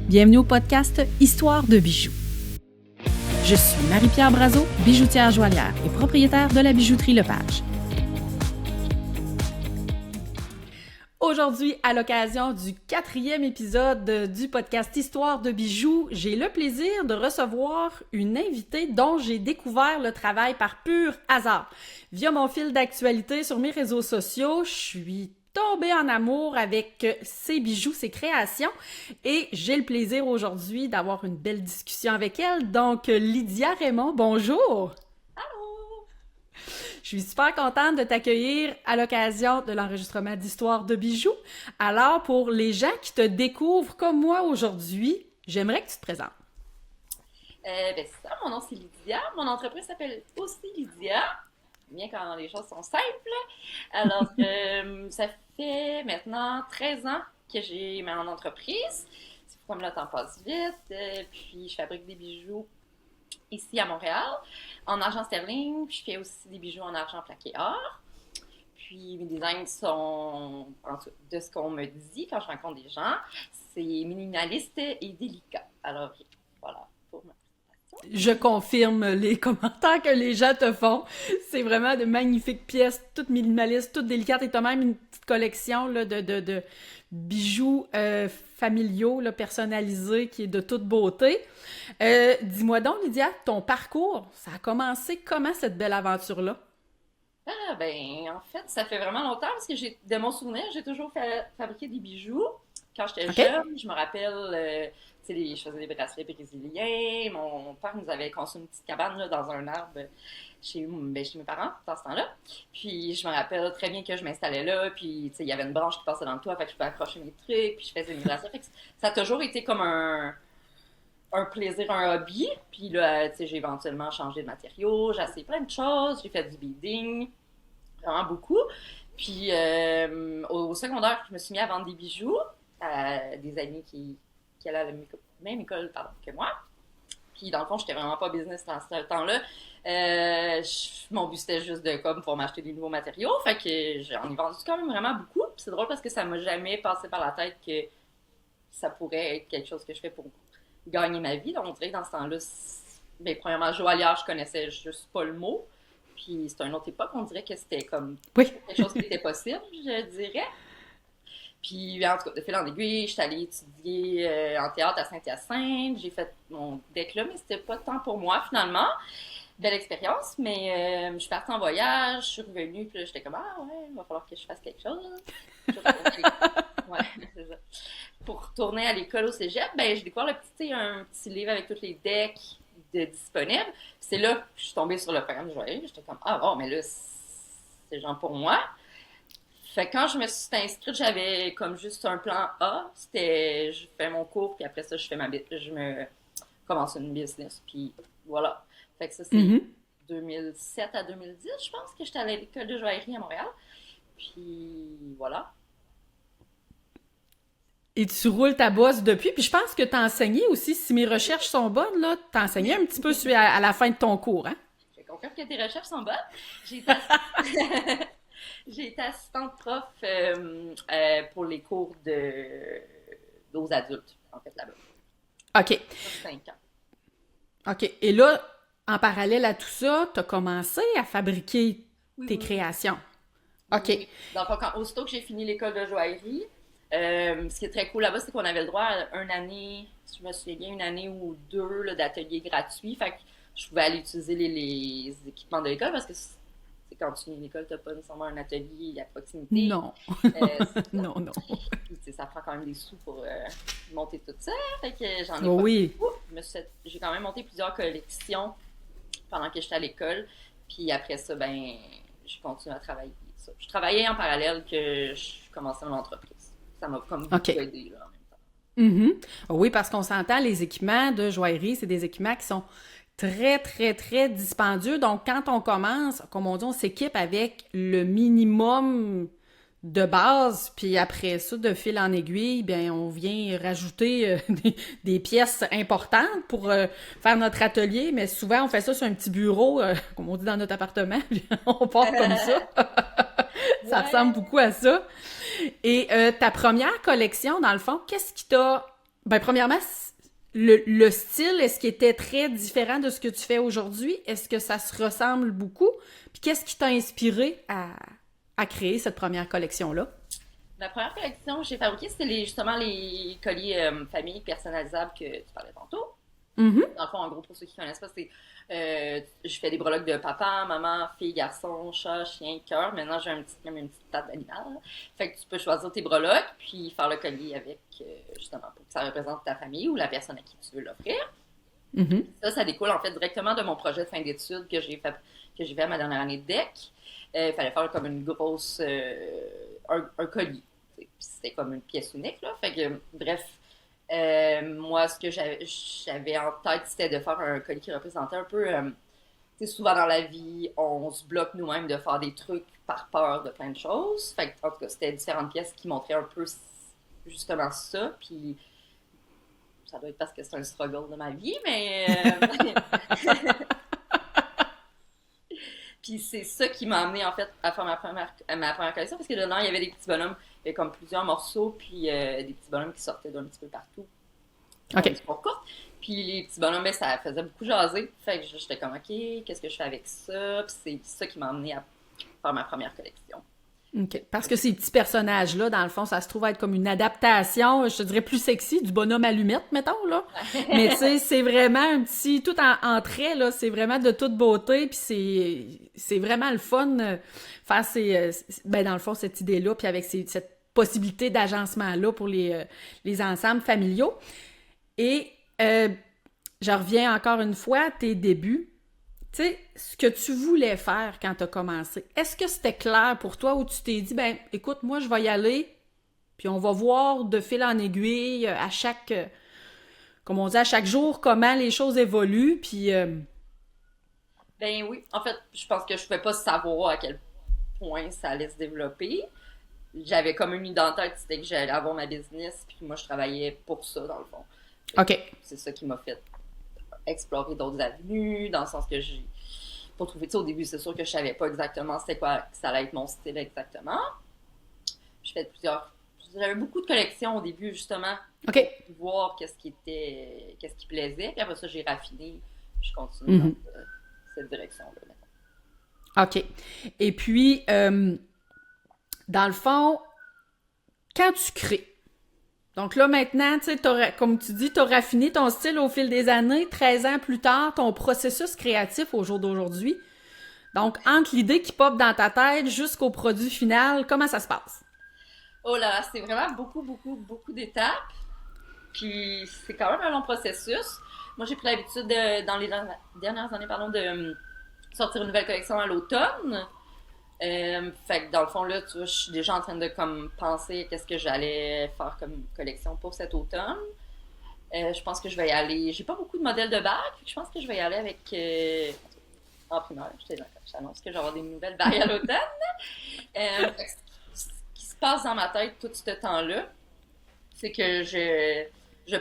Bienvenue au podcast Histoire de bijoux. Je suis Marie-Pierre Brazeau, bijoutière joaillière et propriétaire de la bijouterie Lepage. Aujourd'hui, à l'occasion du 4e épisode du podcast Histoire de bijoux, j'ai le plaisir de recevoir une invitée dont j'ai découvert le travail par pur hasard. Via mon fil d'actualité sur mes réseaux sociaux, je suis tombée en amour avec ses bijoux, ses créations, et j'ai le plaisir aujourd'hui d'avoir une belle discussion avec elle. Donc, Lydia Raymond, bonjour! Je suis super contente de t'accueillir à l'occasion de l'enregistrement d'Histoire de bijoux. Alors, pour les gens qui te découvrent comme moi aujourd'hui, j'aimerais que tu te présentes. C'est ça, mon nom c'est Lydia. Mon entreprise s'appelle aussi Lydia, bien quand les choses sont simples. Alors, ça fait maintenant 13 ans que j'ai mon entreprise. C'est comme le temps passe vite. Puis, je fabrique des bijoux ici à Montréal, en argent sterling, puis je fais aussi des bijoux en argent plaqué or. Puis mes designs sont, en tout, de ce qu'on me dit quand je rencontre des gens, c'est minimaliste et délicat. Alors voilà pour ma présentation. Je confirme les commentaires que les gens te font. C'est vraiment de magnifiques pièces, toutes minimalistes, toutes délicates. Et tu as même une petite collection là, de bijoux familiaux, là, personnalisés, qui est de toute beauté. Dis-moi donc, Lydia, ton parcours, ça a commencé comment cette belle aventure-là? Ah ben, en fait, ça fait vraiment longtemps parce que de mon souvenir, j'ai toujours fabriqué des bijoux. Quand j'étais jeune, je me rappelle, tu sais, je faisais des bracelets brésiliens. Mon père nous avait conçu une petite cabane là, dans un arbre chez mes parents, dans ce temps-là. Puis je me rappelle très bien que je m'installais là, puis tu sais, il y avait une branche qui passait dans le toit, fait que je pouvais accrocher mes trucs, puis je faisais mes bracelets. Fait que ça a toujours été comme un plaisir, un hobby. Puis là, tu sais, j'ai éventuellement changé de matériaux, j'ai essayé plein de choses, j'ai fait du beading, vraiment beaucoup. Puis au secondaire, je me suis mis à vendre des bijoux à des amis qui allaient à la même école que moi. Puis dans le fond, j'étais vraiment pas business dans ce temps-là. Mon but c'était juste de comme pour m'acheter des nouveaux matériaux. Fait que j'en ai vendu quand même vraiment beaucoup. Puis c'est drôle parce que ça m'a jamais passé par la tête que ça pourrait être quelque chose que je fais pour gagner ma vie. Donc on dirait que dans ce temps-là, premièrement, joaillière, je connaissais juste pas le mot. Puis c'était une autre époque, on dirait que c'était comme quelque chose qui était possible, je dirais. Puis en tout cas, de fil en aiguille, je suis allée étudier en théâtre à Saint-Hyacinthe. J'ai fait mon DEC là, mais c'était pas tant pour moi finalement. Belle expérience, mais je suis partie en voyage, je suis revenue, puis là, j'étais comme « Ah ouais, il va falloir que je fasse quelque chose. » Ouais, c'est ça. Pour retourner à l'école au cégep, ben j'ai découvert un petit livre avec tous les decks disponibles. Puis c'est là que je suis tombée sur le programme de joaillerie. J'étais comme « Ah bon, mais là, c'est genre pour moi. » Fait que quand je me suis inscrite, j'avais comme juste un plan A. C'était, je fais mon cours, puis après ça, je me commence une business, puis voilà. Fait que ça, c'est 2007 à 2010, je pense, que j'étais à l'école de joaillerie à Montréal. Puis voilà. Et tu roules ta bosse depuis, puis je pense que tu as enseigné aussi, si mes recherches sont bonnes, là, tu as enseigné un petit peu à la fin de ton cours, hein? Je confirme que tes recherches sont bonnes. J'ai été assistante prof pour les cours aux adultes, en fait, là-bas. OK. 5 ans. OK. Et là, en parallèle à tout ça, tu as commencé à fabriquer tes créations. OK. Oui. Donc, aussitôt que j'ai fini l'école de joaillerie, ce qui est très cool là-bas, c'est qu'on avait le droit à une année, si je me souviens bien, une année ou deux là, d'ateliers gratuits. Fait que je pouvais aller utiliser les équipements de l'école parce que quand tu viens à l'école, tu n'as pas nécessairement un atelier à proximité. Non. Non. Puis, ça prend quand même des sous pour monter tout ça. Fait que j'en ai pas beaucoup. J'ai quand même monté plusieurs collections pendant que j'étais à l'école. Puis après ça, je continue à travailler. Ça. Je travaillais en parallèle que je commençais mon entreprise. Ça m'a comme beaucoup aidé là, en même temps. Oui, parce qu'on s'entend, les équipements de joaillerie, c'est des équipements qui sont très, très, très dispendieux. Donc, quand on commence, comme on dit, on s'équipe avec le minimum de base, puis après ça, de fil en aiguille, bien, on vient rajouter des pièces importantes pour faire notre atelier, mais souvent, on fait ça sur un petit bureau, comme on dit dans notre appartement, puis on part comme ça. Ça ressemble beaucoup à ça. Et ta première collection, dans le fond, qu'est-ce qui t'a Ben, premièrement, le style, est-ce qu'il était très différent de ce que tu fais aujourd'hui? Est-ce que ça se ressemble beaucoup? Puis qu'est-ce qui t'a inspiré à créer cette première collection-là? La première collection que j'ai fabriquée, c'était justement les colliers famille personnalisables que tu parlais tantôt. Mhm. Dans le fond, en gros, pour ceux qui ne connaissent pas, c'est je fais des breloques de papa, maman, fille, garçon, chat, chien, cœur. Maintenant, j'ai même une petite table d'animal. Fait que tu peux choisir tes breloques, puis faire le collier avec, justement, pour que ça représente ta famille ou la personne à qui tu veux l'offrir. Mhm. Ça découle en fait directement de mon projet de fin d'études que j'ai fait à ma dernière année de DEC. Il fallait faire comme une grosse, un collier. C'était comme une pièce unique, là. Fait que, bref, moi, ce que j'avais en tête, c'était de faire un collier qui représentait un peu. Tu sais, souvent dans la vie, on se bloque nous-mêmes de faire des trucs par peur de plein de choses. Fait que, en tout cas, c'était différentes pièces qui montraient un peu justement ça. Puis, ça doit être parce que c'est un struggle de ma vie, mais. Puis c'est ça qui m'a amené en fait à faire ma première collection parce que dedans il y avait des petits bonhommes, il y avait comme plusieurs morceaux, puis des petits bonhommes qui sortaient d'un petit peu partout. OK. Pour courte. Puis les petits bonhommes, ben, ça faisait beaucoup jaser. Fait que j'étais comme, OK, qu'est-ce que je fais avec ça? Puis c'est ça qui m'a amené à faire ma première collection. OK. Parce que ces petits personnages-là, dans le fond, ça se trouve être comme une adaptation, je te dirais plus sexy, du bonhomme allumette, mettons, là. Mais tu sais, c'est vraiment un petit, tout en trait, là, c'est vraiment de toute beauté, puis c'est vraiment le fun faire ben dans le fond, cette idée-là, puis avec cette possibilité d'agencement-là pour les ensembles familiaux. Et je reviens encore une fois à tes débuts. Tu sais, ce que tu voulais faire quand tu as commencé, est-ce que c'était clair pour toi ou tu t'es dit, ben, écoute, moi, je vais y aller, puis on va voir de fil en aiguille à chaque, comme on dit, à chaque jour, comment les choses évoluent, puis... Ben oui, en fait, je pense que je ne pouvais pas savoir à quel point ça allait se développer. J'avais comme une idée en tête, c'était que j'allais avoir ma business, puis moi je travaillais pour ça dans le fond. OK. C'est ça qui m'a fait explorer d'autres avenues, dans le sens que j'ai pour trouver, tu sais, au début, c'est sûr que je savais pas exactement c'était quoi, que ça allait être mon style exactement. Je fais j'avais beaucoup de collections au début, justement, OK. pour voir qu'est-ce qui plaisait, puis après ça, j'ai raffiné, je continue dans cette direction-là maintenant. OK. Et puis, dans le fond, quand tu crées, donc là, maintenant, tu sais, comme tu dis, tu as raffiné ton style au fil des années. 13 ans plus tard, ton processus créatif au jour d'aujourd'hui. Donc, entre l'idée qui pop dans ta tête jusqu'au produit final, comment ça se passe? Oh là là, c'est vraiment beaucoup, beaucoup, beaucoup d'étapes. Puis c'est quand même un long processus. Moi, j'ai pris l'habitude dans les dernières années, pardon, de sortir une nouvelle collection à l'automne. Fait que dans le fond, là, tu vois, je suis déjà en train de comme penser qu'est-ce que j'allais faire comme collection pour cet automne. Je pense que je vais y aller. J'ai pas beaucoup de modèles de bagues, je pense que je vais y aller avec. En primaire, je t'annonce que je vais avoir des nouvelles bagues à l'automne. Ce qui se passe dans ma tête tout ce temps-là, c'est que je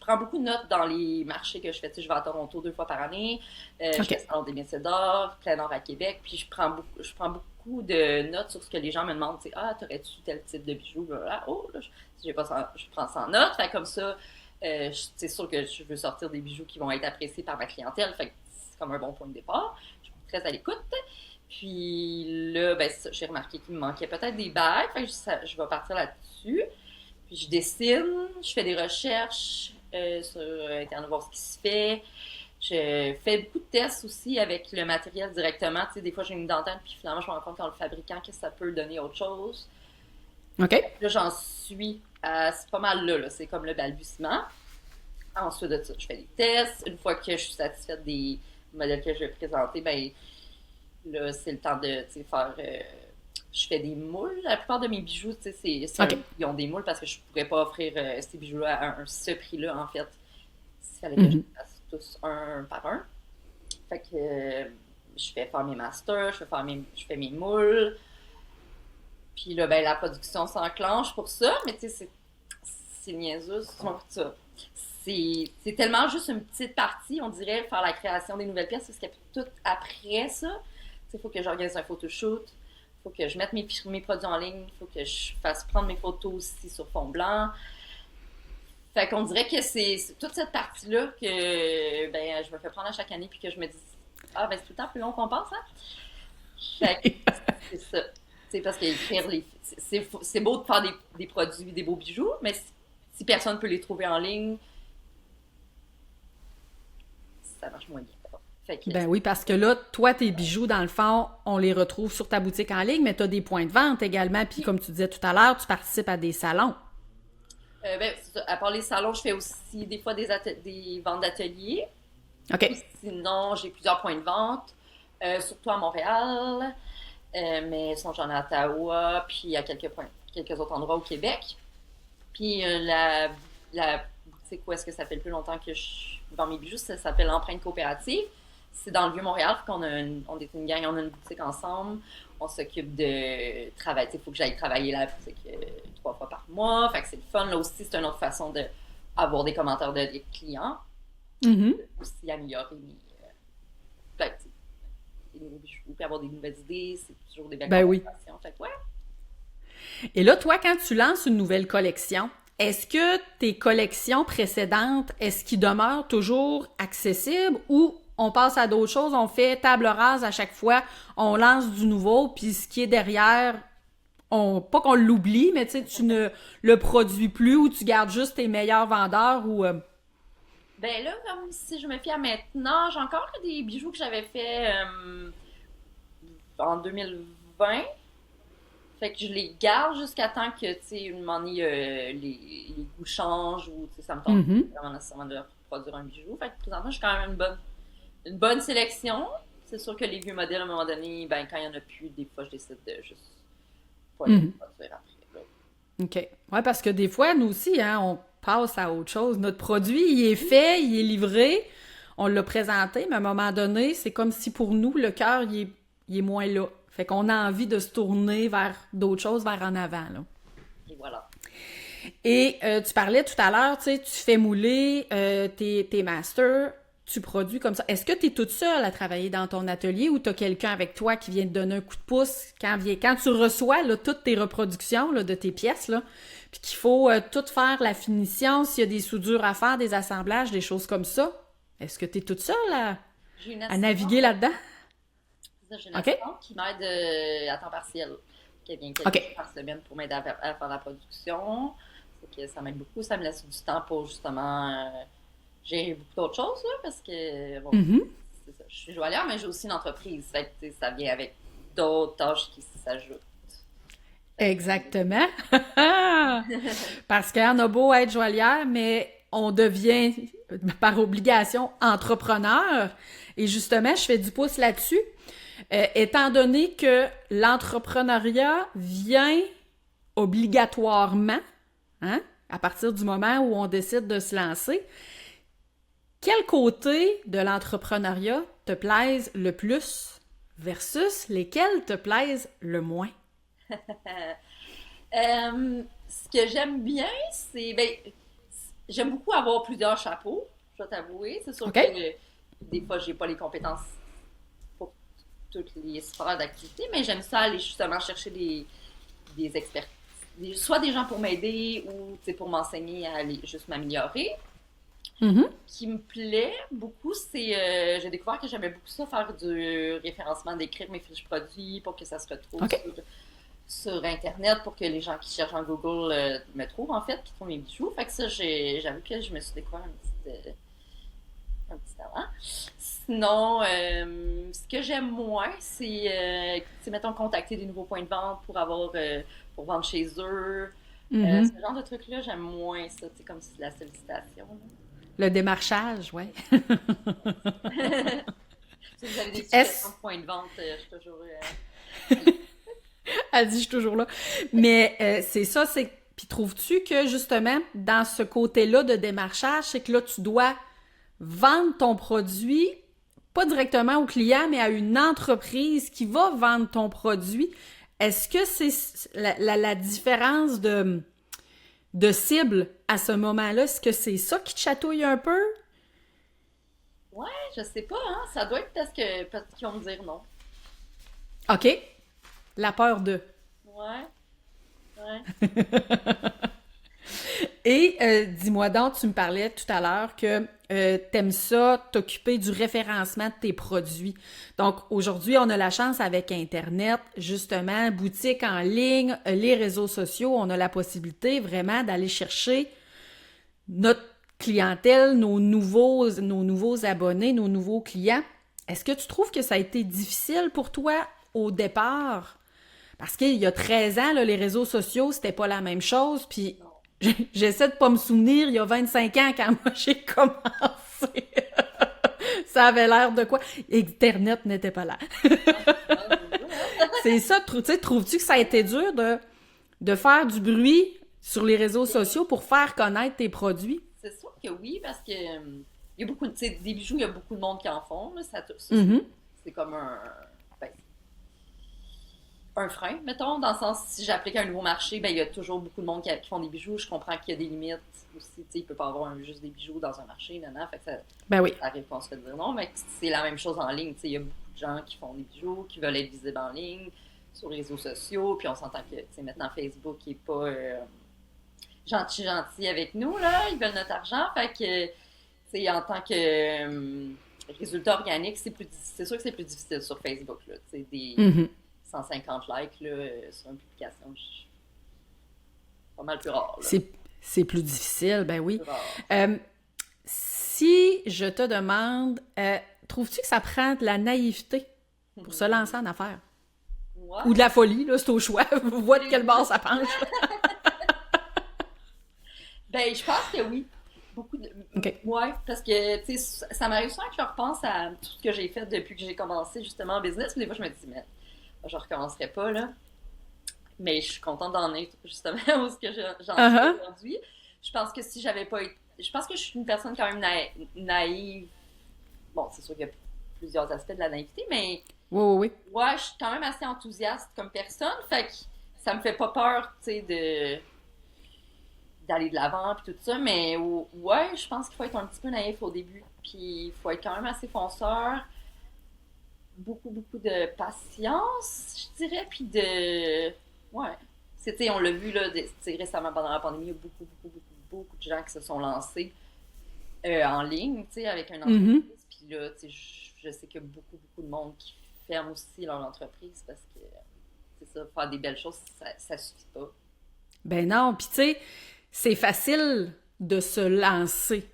prends beaucoup de notes dans les marchés que je fais. Tu sais, je vais à Toronto 2 fois par année, je fais Salon des métiers d'or, Plein Nord à Québec, puis je prends beaucoup de notes sur ce que les gens me demandent. Tu sais, ah, t'aurais-tu tel type de bijoux? Là, oh, là, je prends ça en note. Fait comme ça, c'est sûr que je veux sortir des bijoux qui vont être appréciés par ma clientèle. Fait que c'est comme un bon point de départ. Je suis très à l'écoute. Puis là, ben, j'ai remarqué qu'il me manquait peut-être des bagues. Fait que je vais partir là-dessus. Puis je dessine, je fais des recherches sur Internet, voir ce qui se fait. Je fais beaucoup de tests aussi avec le matériel directement. Tu sais, des fois, j'ai une dentelle, puis finalement, je me rends compte qu'en le fabriquant, que ça peut donner autre chose. OK. Là, j'en suis c'est pas mal là. C'est comme le balbutiement. Ensuite de ça, je fais des tests. Une fois que je suis satisfaite des modèles que je vais présenter, ben là, c'est le temps de faire... je fais des moules. La plupart de mes bijoux, tu sais, ils ont des moules parce que je pourrais pas offrir ces bijoux-là à ce prix-là, en fait. Il fallait que je les fasse tous un par un. Fait que je fais faire mes masters, je fais mes moules. Puis là, ben, la production s'enclenche pour ça, mais tu sais, c'est niaiseux, ça. C'est tellement juste une petite partie, on dirait, faire la création des nouvelles pièces, parce qu'il y a tout après ça. Il faut que j'organise un photoshoot, il faut que je mette mes produits en ligne, il faut que je fasse prendre mes photos aussi sur fond blanc. Fait qu'on dirait que c'est toute cette partie-là que ben, je me fais prendre à chaque année puis que je me dis ah ben c'est tout le temps plus long qu'on pense, hein? Fait que c'est ça. C'est parce que c'est beau de faire des produits, des beaux bijoux, mais si personne peut les trouver en ligne, ça marche moins bien. Fait que, Ben oui, parce que là, toi, tes bijoux, dans le fond, on les retrouve sur ta boutique en ligne, mais tu as des points de vente également. Puis comme tu disais tout à l'heure, tu participes à des salons. ben, c'est ça. À part les salons, je fais aussi des fois des ventes d'ateliers. OK. Ou sinon, j'ai plusieurs points de vente, surtout à Montréal, mais sinon j'en ai à Ottawa, puis à quelques autres endroits au Québec. Puis la boutique où est-ce que ça fait le plus longtemps que je vends mes bijoux, ça s'appelle Empreinte Coopérative. C'est dans le Vieux-Montréal, on est une gang, on a une boutique ensemble. On s'occupe de travailler. Il faut que j'aille travailler la boutique 3 fois par mois. Fait que c'est le fun. Là aussi, c'est une autre façon d'avoir des commentaires des clients. Mhm. Aussi améliorer ben, des nouveaux bijoux, puis avoir des nouvelles idées. C'est toujours des belles Ben oui. conversations. Fait que ouais. Et là, toi, quand tu lances une nouvelle collection, est-ce que tes collections précédentes, est-ce qu'ils demeurent toujours accessibles ou on passe à d'autres choses, on fait table rase à chaque fois, on lance du nouveau, puis ce qui est derrière, pas qu'on l'oublie, mais tu sais, tu ne le produis plus ou tu gardes juste tes meilleurs vendeurs ou... Ben là, comme si je me fie à maintenant, j'ai encore des bijoux que j'avais fait en 2020. Fait que je les garde jusqu'à temps que, tu sais, une moment donné, les goûts changent ou, tu sais, ça me tente Mhm. vraiment nécessairement de reproduire un bijou. Fait que présentement, j'ai quand même une bonne sélection. C'est sûr que les vieux modèles, à un moment donné, ben, quand il n'y en a plus, des fois, je décide de juste pas les Mhm. reproduire après, là. OK. Ouais, parce que des fois, nous aussi, hein, on passe à autre chose. Notre produit, il est fait, il est livré, on l'a présenté, mais à un moment donné, c'est comme si pour nous, le cœur, il est moins là. Fait qu'on a envie de se tourner vers d'autres choses, vers en avant, là. Et voilà. Et tu parlais tout à l'heure, tu sais, tu fais mouler tes masters, tu produis comme ça. Est-ce que tu es toute seule à travailler dans ton atelier ou tu as quelqu'un avec toi qui vient te donner un coup de pouce quand tu reçois là, toutes tes reproductions là, de tes pièces, là, puis qu'il faut tout faire la finition, s'il y a des soudures à faire, des assemblages, des choses comme ça? Est-ce que tu es toute seule J'ai une à assistante, naviguer là-dedans? c'est ça, j'ai une OK? assistante qui m'aide à temps partiel, qui vient quelques jours OK. par semaine pour m'aider à faire la production. C'est que ça m'aide beaucoup, ça me laisse du temps pour justement gérer beaucoup d'autres choses, là, parce que, bon, Mhm. c'est ça, je suis joaillière, mais j'ai aussi une entreprise, fait que, tu sais, ça vient avec d'autres tâches qui s'ajoutent. Fait Exactement. Parce qu'on a beau être joaillière, mais on devient par obligation entrepreneur. Et justement, je fais du pouce là-dessus. Étant donné que l'entrepreneuriat vient obligatoirement, hein, à partir du moment où on décide de se lancer, quel côté de l'entrepreneuriat te plaise le plus versus lesquels te plaisent le moins? ce que j'aime bien, c'est, ben, j'aime beaucoup avoir plusieurs chapeaux, je dois t'avouer. C'est sûr OK? que des fois, j'ai pas les compétences pour toutes les sphères d'activité, mais j'aime ça aller justement chercher des experts, soit des gens pour m'aider ou tu sais, pour m'enseigner à aller juste m'améliorer. Mhm. Qui me plaît beaucoup, c'est j'ai découvert que j'aimais beaucoup ça, faire du référencement, d'écrire mes fiches produits pour que ça se retrouve OK. sur Internet, pour que les gens qui cherchent en Google me trouvent, en fait, qui trouvent mes bijoux. Fait que ça, j'avoue que je me suis découvert un petit talent. Sinon, ce que j'aime moins, c'est, tu sais, mettons, contacter des nouveaux points de vente pour vendre chez eux. Mhm. Ce genre de trucs-là, j'aime moins ça, tu sais, comme c'est de la sollicitation, là. Le démarchage, ouais. Si vous avez des Puis suggestions est-ce... de points de vente, je suis toujours. Elle dit, je suis toujours là. Mais c'est ça, c'est... Puis trouves-tu que, justement, dans ce côté-là de démarchage, c'est que là, tu dois vendre ton produit, pas directement au client, mais à une entreprise qui va vendre ton produit. Est-ce que c'est la différence de cible à ce moment-là? Est-ce que c'est ça qui te chatouille un peu? Ouais, je sais pas, hein. Ça doit être parce qu'ils vont me dire non. OK. La peur de. Ouais, ouais. Et dis-moi donc, tu me parlais tout à l'heure que t'aimes ça, t'occuper du référencement de tes produits. Donc, aujourd'hui, on a la chance avec Internet, justement, boutique en ligne, les réseaux sociaux, on a la possibilité vraiment d'aller chercher notre clientèle, nos nouveaux abonnés, nos nouveaux clients. Est-ce que tu trouves que ça a été difficile pour toi au départ? Parce qu'il y a 13 ans, là, les réseaux sociaux, c'était pas la même chose. Puis Non. j'essaie de pas me souvenir, il y a 25 ans, quand moi j'ai commencé. Ça avait l'air de quoi? Internet n'était pas là. Ah, c'est ça, hein? C'est ça, tu sais, trouves-tu que ça a été dur de faire du bruit sur les réseaux sociaux pour faire connaître tes produits? C'est sûr que oui, parce que il y a beaucoup de, tu sais, des bijoux, il y a beaucoup de monde qui en font, là, Mhm. c'est comme ben, un frein, mettons, dans le sens, si j'applique un nouveau marché, ben, il y a toujours beaucoup de monde qui font des bijoux. Je comprends qu'il y a des limites aussi. Tu sais, il peut pas avoir juste des bijoux dans un marché, fait que Ben oui. ça arrive qu'on se fait dire non, mais c'est la même chose en ligne. Tu sais, il y a beaucoup de gens qui font des bijoux, qui veulent être visibles en ligne, sur les réseaux sociaux, puis on s'entend que, tu sais, maintenant, Facebook est pas gentil avec nous, là. Ils veulent notre argent, fait que, tu sais, en tant que résultat organique, c'est sûr que c'est plus difficile sur Facebook, là. Tu sais, des Mhm. 150 likes là, sur une publication, pas mal plus rare. Là. C'est plus difficile, ben oui. Plus rare. Si je te demande, trouves-tu que ça prend de la naïveté pour se lancer en affaires? Ouais. Ou de la folie, là, c'est au choix. Vous voyez de quel bord ça penche. Ben, je pense que oui. Beaucoup de. OK. Ouais, parce que, tu sais, ça m'arrive souvent que je repense à tout ce que j'ai fait depuis que j'ai commencé justement en business. Des fois, je me dis, mais je recommencerai pas, là. Mais je suis contente d'en être justement où ce que j'en suis Uh-huh. aujourd'hui. Je pense que si j'avais pas été. Je pense que je suis une personne quand même naïve. Bon, c'est sûr qu'il y a plusieurs aspects de la naïveté, mais Oui, oui, oui. ouais, je suis quand même assez enthousiaste comme personne. Fait que ça me fait pas peur, tu sais, d'aller de l'avant puis tout ça. Mais ouais, je pense qu'il faut être un petit peu naïf au début. Puis il faut être quand même assez fonceur. Beaucoup, beaucoup de patience, je dirais. Puis de. Ouais. C'était, on l'a vu là, récemment pendant la pandémie, il y a beaucoup, beaucoup, beaucoup, beaucoup de gens qui se sont lancés en ligne, tu sais, avec une Mhm. entreprise. Puis là, tu sais, je sais qu'il y a beaucoup, beaucoup de monde qui ferme aussi leur entreprise parce que, c'est ça, faire des belles choses, ça suffit pas. Ben non, puis tu sais, c'est facile de se lancer.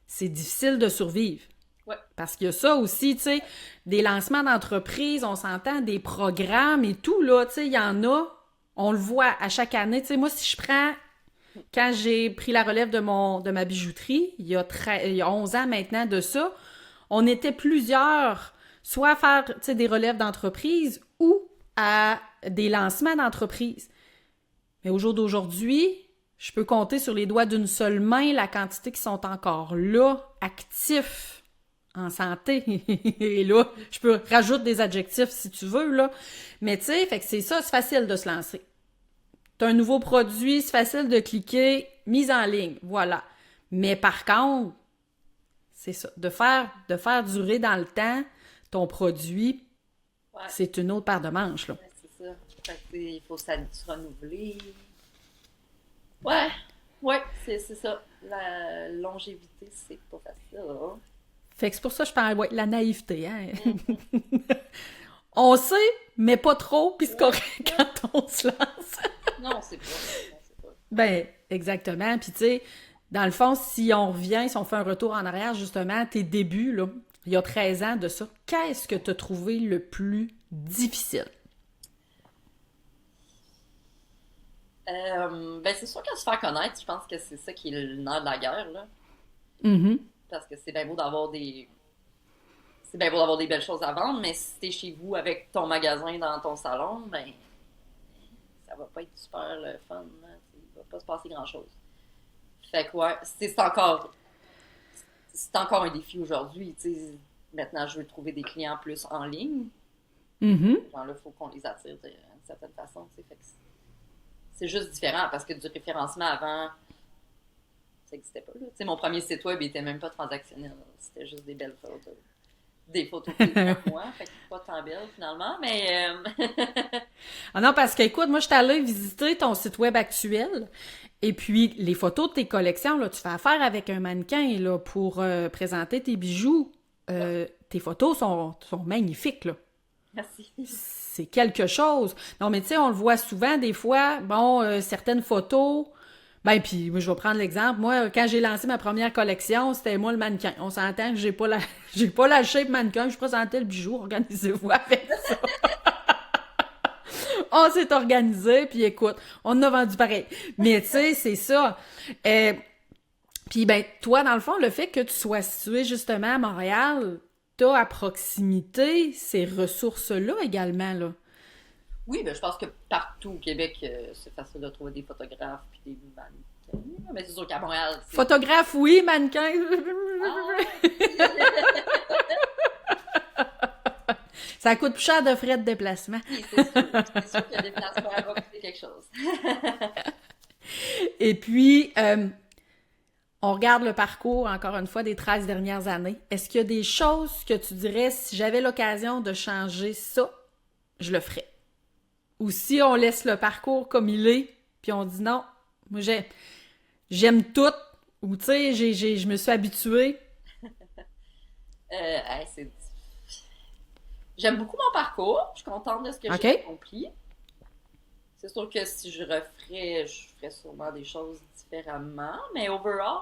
C'est difficile de survivre. Ouais. Parce qu'il y a ça aussi, tu sais, des lancements d'entreprise, on s'entend, des programmes et tout, là, tu sais, il y en a, on le voit à chaque année. Tu sais, moi, si je prends, quand j'ai pris la relève de ma bijouterie, il y a 11 ans maintenant de ça, on était plusieurs, soit à faire, tu sais, des relèves d'entreprise ou à des lancements d'entreprise. Mais au jour d'aujourd'hui, je peux compter sur les doigts d'une seule main la quantité qui sont encore là, actifs, en santé. Et là, je peux rajouter des adjectifs si tu veux, là. Mais tu sais, fait que c'est ça, c'est facile de se lancer. T'as un nouveau produit, c'est facile de cliquer, mise en ligne, voilà. Mais par contre, c'est ça, de faire durer dans le temps ton produit, Ouais, c'est une autre paire de manches, là. ouais, c'est ça. Fait que, tu sais, il faut se renouveler. Ouais, ouais, c'est ça. La longévité, c'est pas facile, hein. Fait que c'est pour ça que je parle, ouais, la naïveté, hein. Mhm. On sait, mais pas trop, puis c'est Ouais, correct ouais. quand on se lance. Non, c'est pas. Non, c'est pas. Ben, exactement. Puis tu sais, dans le fond, si on revient, si on fait un retour en arrière, justement, tes débuts, là, il y a 13 ans de ça, qu'est-ce que tu as trouvé le plus difficile? Ben, c'est sûr que se faire connaître, je pense que c'est ça qui est le nerf de la guerre, là. Mhm. Parce que c'est bien beau d'avoir des. C'est bien beau d'avoir des belles choses à vendre, mais si t'es chez vous avec ton magasin dans ton salon, ben, ça va pas être super le fun, hein. Il va pas se passer grand-chose. Fait que ouais, c'est encore un défi aujourd'hui, tu sais. Maintenant, je veux trouver des clients plus en ligne. Mhm. Genre là, il faut qu'on les attire d'une certaine façon, tu sais. Fait que c'est juste différent parce que du référencement avant, ça n'existait pas, là. Tu sais, mon premier site web, il était même pas transactionnel. C'était juste des belles photos. des photos prises par moi, fait que pas tant belle finalement, mais Ah non, parce que, écoute, moi, je suis allée visiter ton site web actuel, et puis les photos de tes collections, là, tu fais affaire avec un mannequin, là, pour présenter tes bijoux. Tes photos sont magnifiques, là. merci. C'est quelque chose. Non, mais tu sais, on le voit souvent, des fois, bon, certaines photos... Ben, puis, moi, je vais prendre l'exemple. Moi, quand j'ai lancé ma première collection, c'était moi le mannequin. On s'entend que j'ai pas la, j'ai pas la shape mannequin, je présentais le bijou, organisez-vous avec ça. On s'est organisé, puis écoute, on en a vendu pareil. Mais tu sais, c'est ça. Puis ben, toi, dans le fond, le fait que tu sois situé justement à Montréal, t'as à proximité ces ressources-là également, là. Oui, ben, je pense que partout au Québec, c'est facile de trouver des photographes puis des mannequins. Mais c'est sûr qu'à Montréal, c'est. Photographe, oui, mannequin. Ah ouais! Ça coûte plus cher de frais de déplacement. Oui, c'est sûr. C'est sûr que le déplacement va coûter quelque chose. Et puis, on regarde le parcours, encore une fois, des 13 dernières années. Est-ce qu'il y a des choses que tu dirais, si j'avais l'occasion de changer ça, je le ferais? Ou si on laisse le parcours comme il est, puis on dit non, moi j'aime tout, ou tu sais, je me suis habituée. Hey, j'aime beaucoup mon parcours. Je suis contente de ce que OK? j'ai accompli. C'est sûr que si je ferais sûrement des choses différemment. Mais overall,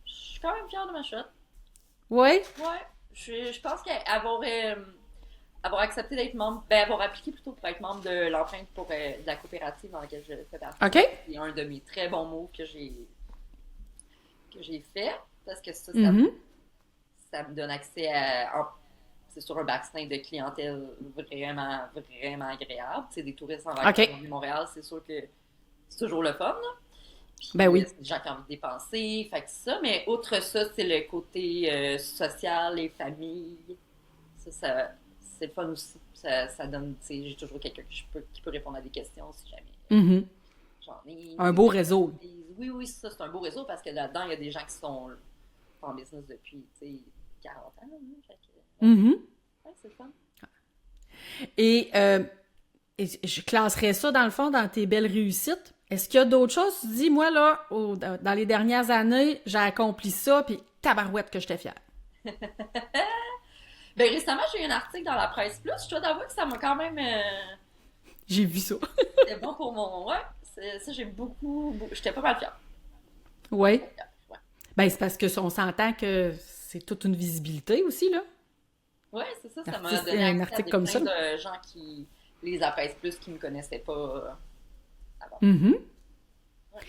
je suis quand même fière de ma shot. Oui? Ouais. Je pense avoir accepté d'être membre, ben avoir appliqué plutôt pour être membre de l'empreinte pour de la coopérative dans laquelle je fais partie. OK? C'est un de mes très bons moves que j'ai fait. Parce que Mhm. ça me donne accès c'est sur un bassin de clientèle vraiment, vraiment agréable. C'est des touristes en vacances OK. à Montréal, c'est sûr que c'est toujours le fun, là. Puis, Ben oui. c'est des gens qui ont envie de dépenser, fait que ça. Mais outre ça, c'est le côté social, les familles. C'est le fun aussi. Ça donne, tu sais, j'ai toujours quelqu'un qui peut répondre à des questions si jamais Mhm. j'en ai. Un beau réseau. Oui, oui, ça, c'est un beau réseau parce que là-dedans, il y a des gens qui sont en business depuis, tu sais, 40 ans. Là, fait que, Mhm. ouais, c'est le fun. Et je classerais ça, dans le fond, dans tes belles réussites. Est-ce qu'il y a d'autres choses? Tu dis, moi, là, dans les dernières années, j'ai accompli ça, puis tabarouette que j'étais fière. Ben, récemment, j'ai eu un article dans la presse plus. Je dois t'avouer que ça m'a quand même. J'ai vu ça. C'était bon pour mon. Ouais, ça, j'ai j'étais pas mal fière. Oui. Ouais. Ben, c'est parce que on s'entend que c'est toute une visibilité aussi, là. Ouais, c'est ça. Ça m'a L'artiste, donné un accès à article comme plein ça. de gens qui les apprécient plus, qui me connaissaient pas avant. Mhm. Ouais.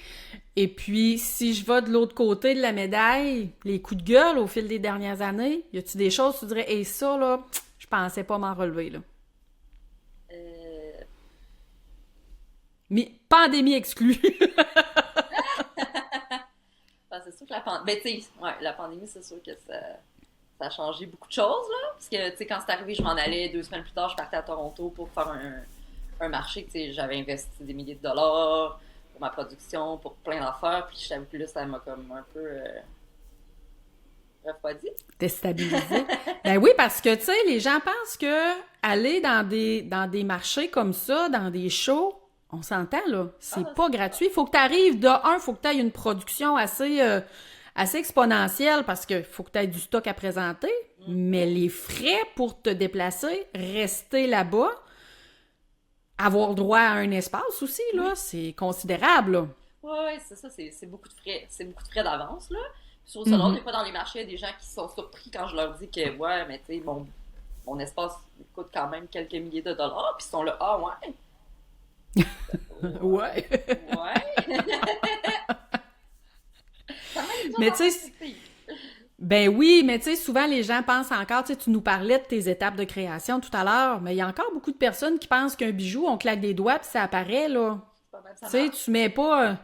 Et puis, si je vais de l'autre côté de la médaille, les coups de gueule au fil des dernières années, y a-tu des choses, tu dirais, et ça, là, je pensais pas m'en relever, là. Euh, Mais pandémie exclue. ben, c'est sûr que ben, tu sais, ouais, la pandémie, c'est sûr que ça a changé beaucoup de choses, là. Parce que, tu sais, quand c'est arrivé, je m'en allais 2 semaines plus tard, je partais à Toronto pour faire un marché. Tu sais, j'avais investi des milliers de dollars pour ma production, pour plein d'affaires. Puis je t'avoue que là, ça m'a comme un peu refroidi. Déstabilisé. Ben oui, parce que, tu sais, les gens pensent que aller dans des marchés comme ça, dans des shows, on s'entend, là, c'est pas gratuit. Faut que tu arrives faut que tu aies une production assez exponentielle parce que faut que tu aies du stock à présenter, mais les frais pour te déplacer, rester là-bas, avoir droit à un espace aussi, là, c'est considérable, là. Ouais, c'est ça, c'est beaucoup de frais. C'est beaucoup de frais d'avance, là. Puis sur ça, des fois, dans les marchés, il y a des gens qui sont surpris quand je leur dis que, ouais, mais tu sais, mon espace coûte quand même quelques milliers de dollars. Puis ils sont là, ah ouais. Ouais. Ouais. Ça m'a Mais tu sais, ben oui, mais tu sais, souvent les gens pensent encore, tu sais, tu nous parlais de tes étapes de création tout à l'heure, mais il y a encore beaucoup de personnes qui pensent qu'un bijou, on claque des doigts puis ça apparaît, là. Tu sais, tu mets pas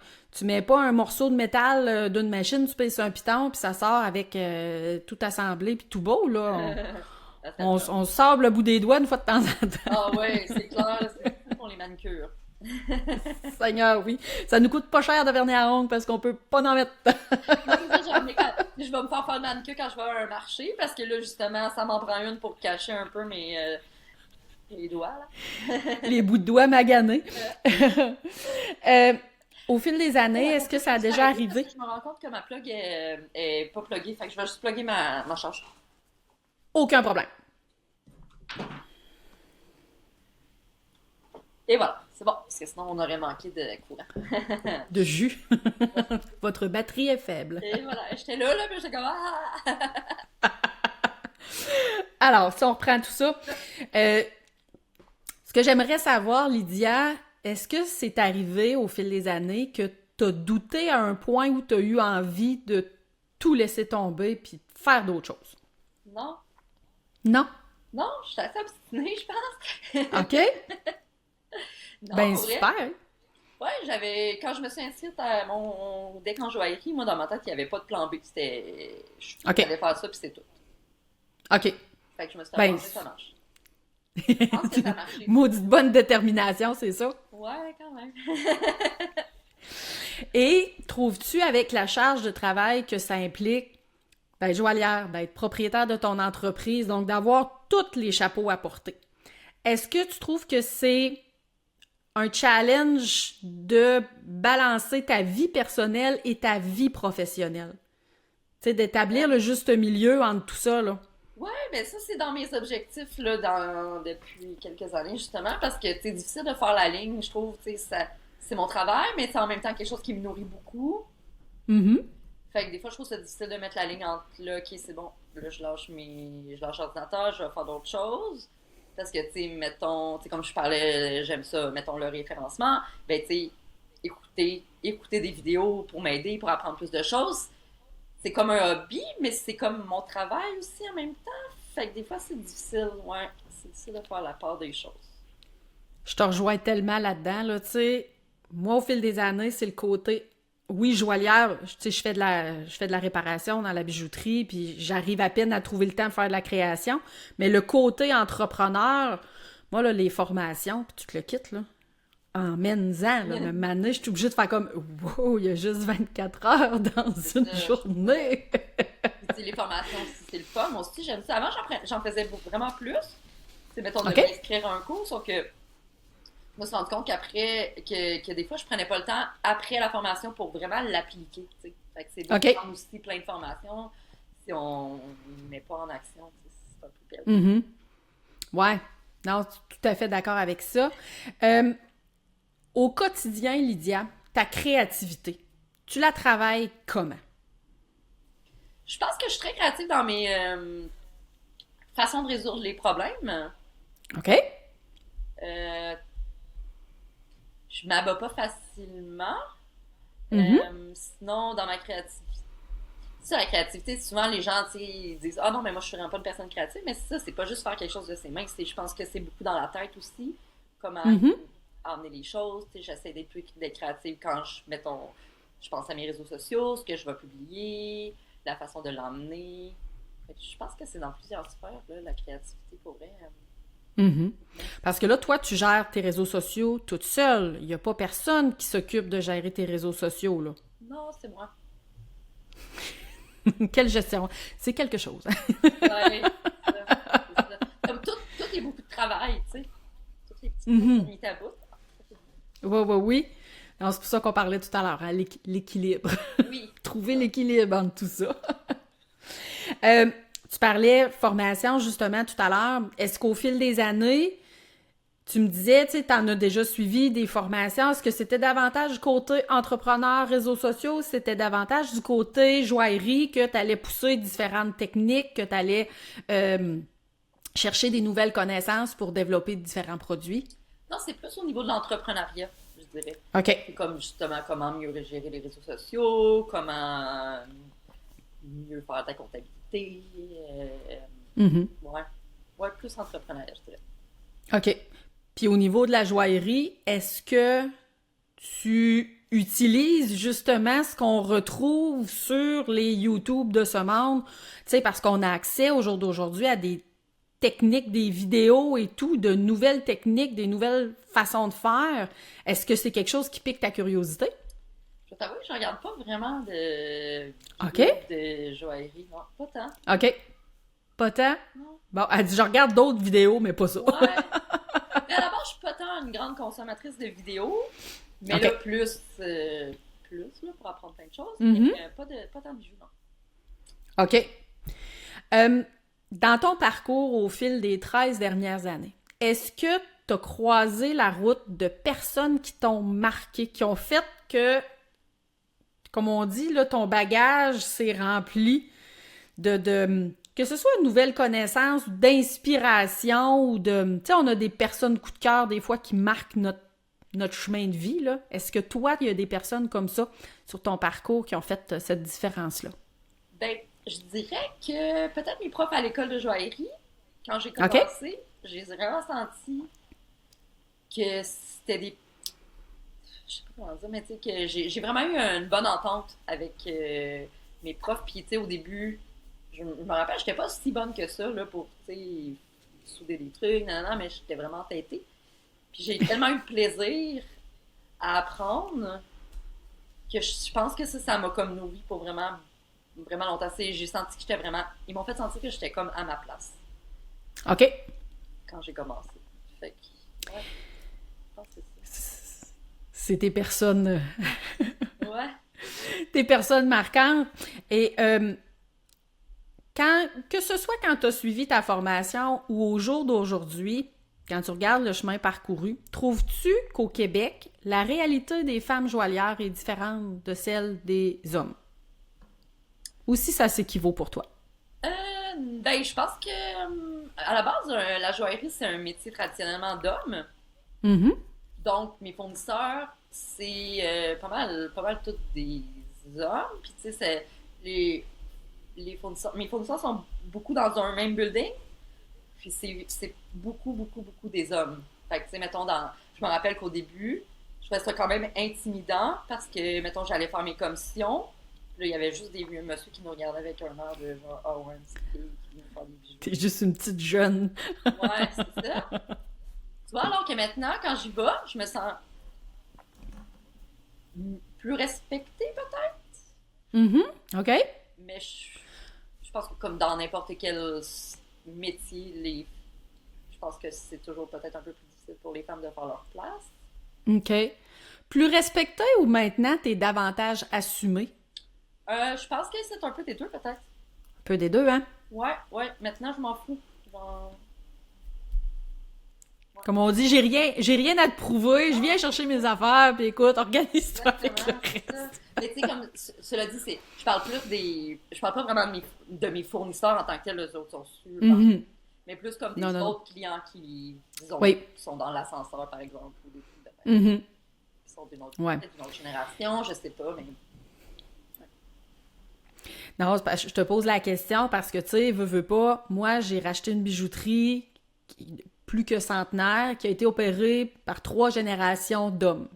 un morceau de métal d'une machine, tu pèses sur un piton puis ça sort avec tout assemblé puis tout beau, là. On sort le bout des doigts une fois de temps en temps. Ah ouais, c'est clair, c'est fou pour les manucures. Seigneur, oui. Ça nous coûte pas cher de vernis à ongles parce qu'on peut pas en mettre. Non, c'est ça, je je vais me faire de manucure quand je vais à un marché, parce que là, justement, ça m'en prend une pour cacher un peu mes doigts, là. Les bouts de doigts maganés. Euh, Au fil des années, est-ce que ça a déjà arrivé? Je me rends compte que ma plug est pas pluggée, fait que je vais juste plugger ma charge. Aucun problème. Et voilà, c'est bon, parce que sinon on aurait manqué de courant. De jus. Votre batterie est faible. Et voilà, j'étais là, puis j'étais comme ah! Alors, si on reprend tout ça, ce que j'aimerais savoir, Lydia, est-ce que c'est arrivé au fil des années que tu as douté à un point où tu as eu envie de tout laisser tomber puis de faire d'autres choses? Non, Non? non, je suis assez obstinée, je pense. OK? Non, Ben, pour vrai. super! Ouais, quand je me suis inscrite à mon deck en joaillerie, moi dans ma tête, il n'y avait pas de plan B. Je OK. allais faire ça, puis c'est tout. OK. Fait que je me suis Ben, dit, ça marche. Je pense que ça a marché. Maudite bonne détermination, c'est ça? Ouais, quand même. Et trouves-tu avec la charge de travail que ça implique d'être joaillière, d'être propriétaire de ton entreprise, donc d'avoir tous les chapeaux à porter? Est-ce que tu trouves que c'est un challenge de balancer ta vie personnelle et ta vie professionnelle? Tu sais, d'établir le juste milieu entre tout ça, là. Ouais, mais ça, c'est dans mes objectifs là, depuis quelques années, justement, parce que c'est difficile de faire la ligne, je trouve, tu sais, c'est mon travail, mais c'est en même temps quelque chose qui me nourrit beaucoup. Mhm. Fait que des fois, je trouve ça difficile de mettre la ligne entre là, ok, c'est bon, là, je lâche l'ordinateur, je vais faire d'autres choses. Parce que, tu sais, mettons, tu sais, comme je parlais, j'aime ça, mettons le référencement, ben, tu sais, écouter des vidéos pour m'aider, pour apprendre plus de choses, c'est comme un hobby, mais c'est comme mon travail aussi en même temps. Fait que des fois, c'est difficile, ouais, c'est difficile de faire la part des choses. Je te rejoins tellement là-dedans, là, tu sais. Moi, au fil des années, c'est le côté, oui, joaillière, tu sais, je fais de la réparation dans la bijouterie, puis j'arrive à peine à trouver le temps de faire de la création, mais le côté entrepreneur, moi, là, les formations, puis tu te le quittes, là, emmène-en, là, me maner, je suis obligée de faire comme, wow, il y a juste 24 heures dans une journée! Puis, tu sais, les formations aussi, c'est le fun. Moi aussi, j'aime ça. Avant, j'en faisais vraiment plus. C'est, mettons, de OK. m'inscrire à un cours, sauf que je me suis rendu compte que des fois, je prenais pas le temps après la formation pour vraiment l'appliquer, tu sais. Fait que c'est bien OK. de prendre aussi plein de formations. Si on ne met pas en action, tu sais, c'est un peu perdu. Mhm. Ouais, non, tout à fait d'accord avec ça. Au quotidien, Lydia, ta créativité, tu la travailles comment? Je pense que je suis très créative dans mes façons de résoudre les problèmes. OK? Euh, je m'abats pas facilement. Mhm. Sinon, dans ma créativité. C'est la créativité, souvent les gens tu sais, ils disent ah non, mais moi je suis vraiment pas une personne créative, mais c'est ça, c'est pas juste faire quelque chose de ses mains, je pense que c'est beaucoup dans la tête aussi, comment Mhm. emmener les choses. Tu sais, j'essaie d'être créative quand je pense à mes réseaux sociaux, ce que je vais publier, la façon de l'emmener. Fait que je pense que c'est dans plusieurs sphères, là, la créativité pour vrai. Mhm. Parce que là, toi, tu gères tes réseaux sociaux toute seule. Il n'y a pas personne qui s'occupe de gérer tes réseaux sociaux, là. Non, c'est moi. Quelle gestion! C'est quelque chose. Ouais, c'est ça. Comme tout est beaucoup de travail, tu sais. Toutes les petites Mhm. choses mis à bout. Oui, oui, oui. Non, c'est pour ça qu'on parlait tout à l'heure, hein, l'équilibre. Oui. Trouver l'équilibre entre tout ça. Tu parlais formation justement tout à l'heure. Est-ce qu'au fil des années, tu me disais, tu sais, t'en as déjà suivi des formations. Est-ce que c'était davantage du côté entrepreneur, réseaux sociaux? C'était davantage du côté joaillerie que tu allais pousser différentes techniques, que tu allais chercher des nouvelles connaissances pour développer différents produits? Non, c'est plus au niveau de l'entrepreneuriat, je dirais. OK. C'est comme justement comment mieux gérer les réseaux sociaux, comment mieux faire ta comptabilité. Mhm. Ouais. Ouais, plus entrepreneuriat, je dirais. OK. Puis au niveau de la joaillerie, est-ce que tu utilises justement ce qu'on retrouve sur les YouTube de ce monde? Tu sais, parce qu'on a accès au jour d'aujourd'hui à des techniques, des vidéos et tout, de nouvelles techniques, des nouvelles façons de faire. Est-ce que c'est quelque chose qui pique ta curiosité? Je vais t'avoue que je regarde pas vraiment de OK. vidéos de joaillerie, non, pas tant. OK. Pas tant? Non. Bon, elle dit, je regarde d'autres vidéos, mais pas ça. Ouais. Mais à la base, je suis pas tant une grande consommatrice de vidéos, mais OK. là, plus là, pour apprendre plein de choses, Mhm. mais pas tant de bijoux, non. OK. Dans ton parcours au fil des 13 dernières années, est-ce que tu as croisé la route de personnes qui t'ont marqué, qui ont fait que, comme on dit, là, ton bagage s'est rempli que ce soit une nouvelle connaissance, ou d'inspiration, ou de... Tu sais, on a des personnes coup de cœur, des fois, qui marquent notre chemin de vie, là. Est-ce que toi, il y a des personnes comme ça sur ton parcours qui ont fait cette différence-là? Ben, je dirais que peut-être mes profs à l'école de joaillerie, quand j'ai OK? commencé, j'ai vraiment senti que c'était des... Je sais pas comment dire, mais tu sais, que j'ai vraiment eu une bonne entente avec mes profs. Puis, tu sais, au début, je me rappelle, j'étais pas si bonne que ça, là, pour, tu sais, souder des trucs, non, mais j'étais vraiment têtée. Puis j'ai tellement eu de plaisir à apprendre que je pense que ça m'a comme nourri pour vraiment, vraiment longtemps. J'ai senti que j'étais vraiment... Ils m'ont fait sentir que j'étais comme à ma place OK. quand j'ai commencé. Fait que, ouais, je pense que c'est C'est ça. Ouais. tes personnes marquantes. Et que ce soit quand tu as suivi ta formation ou au jour d'aujourd'hui, quand tu regardes le chemin parcouru, trouves-tu qu'au Québec, la réalité des femmes joaillières est différente de celle des hommes? Ou si ça s'équivaut pour toi? Ben, je pense que à la base, la joaillerie, c'est un métier traditionnellement d'homme. Mhm. Donc, mes fournisseurs, c'est pas mal tous des hommes. Puis, tu sais, les fournisseurs, mes fournisseurs sont beaucoup dans un même building. Puis, c'est beaucoup, beaucoup, beaucoup des hommes. Fait que, tu sais, mettons, je me rappelle qu'au début, je trouvais ça quand même intimidant parce que, mettons, j'allais faire mes commissions. Puis là, il y avait juste des vieux monsieur qui nous regardaient avec un air de genre, ah ouais, une petite fille qui vient faire des bijoux. T'es juste une petite jeune. Ouais, c'est ça. Tu vois, alors que maintenant, quand j'y vais, je me sens plus respectée, peut-être. Mhm. OK. Mais je pense que comme dans n'importe quel métier, je pense que c'est toujours peut-être un peu plus difficile pour les femmes de faire leur place. OK. Plus respecté ou maintenant t'es davantage assumé? Je pense que c'est un peu des deux, peut-être. Un peu des deux, hein? Ouais, maintenant je m'en fous. Comme on dit, j'ai rien à te prouver, je viens chercher mes affaires, puis écoute, organise-toi avec le Exactement, c'est ça. reste. Mais tu sais, comme cela dit, je parle plus je parle pas vraiment de mes fournisseurs en tant que tels, eux autres sont super. Mhm. Mais plus comme des Non, non, non. autres clients qui, disons, Oui. sont dans l'ascenseur, par exemple, ou des trucs de même, Mhm. qui sont Ouais. peut-être d'une autre génération, je sais pas, mais Non, je te pose la question parce que, tu sais, veux pas, moi, j'ai racheté une bijouterie plus que centenaire qui a été opérée par 3 générations d'hommes.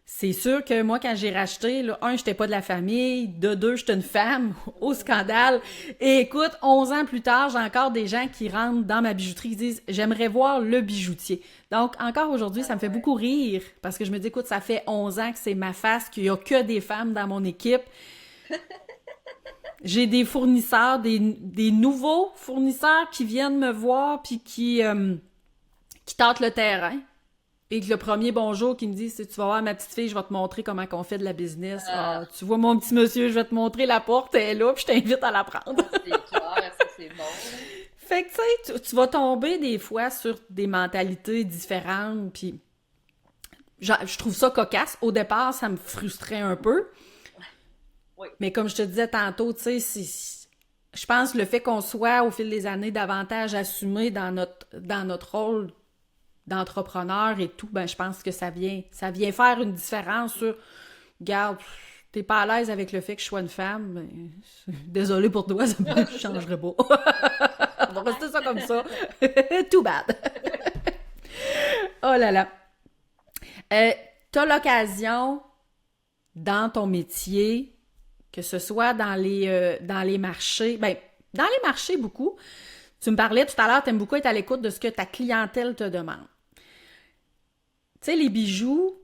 C'est sûr que moi, quand j'ai racheté, là, j'étais pas de la famille, de 2, j'étais une femme, au scandale. Et écoute, 11 ans plus tard, j'ai encore des gens qui rentrent dans ma bijouterie qui disent « J'aimerais voir le bijoutier ». Donc, encore aujourd'hui, ça me fait beaucoup rire parce que je me dis « Écoute, ça fait 11 ans que c'est ma face, qu'il y a que des femmes dans mon équipe. » J'ai des fournisseurs, des nouveaux fournisseurs qui viennent me voir puis qui tâtent le terrain. Et que le premier bonjour qui me dit si tu vas voir ma petite fille, je vais te montrer comment on fait de la business. Tu vois mon petit monsieur, je vais te montrer la porte, elle est là, puis je t'invite à la prendre. c'est clair, ça c'est bon. Fait que tu sais, tu vas tomber des fois sur des mentalités différentes, puis je trouve ça cocasse. Au départ, ça me frustrait un peu. Oui. Mais comme je te disais tantôt, tu sais, je pense que le fait qu'on soit, au fil des années, davantage assumé dans notre rôle d'entrepreneur et tout, ben je pense que ça vient faire une différence sur, regarde, t'es pas à l'aise avec le fait que je sois une femme, ben, désolé pour toi, ça ne changerait pas. On va rester ça comme ça. Too bad. Oh là là. T'as l'occasion, dans ton métier, que ce soit dans les marchés, ben, dans les marchés beaucoup, tu me parlais tout à l'heure, t'aimes beaucoup être à l'écoute de ce que ta clientèle te demande. Tu sais, les bijoux,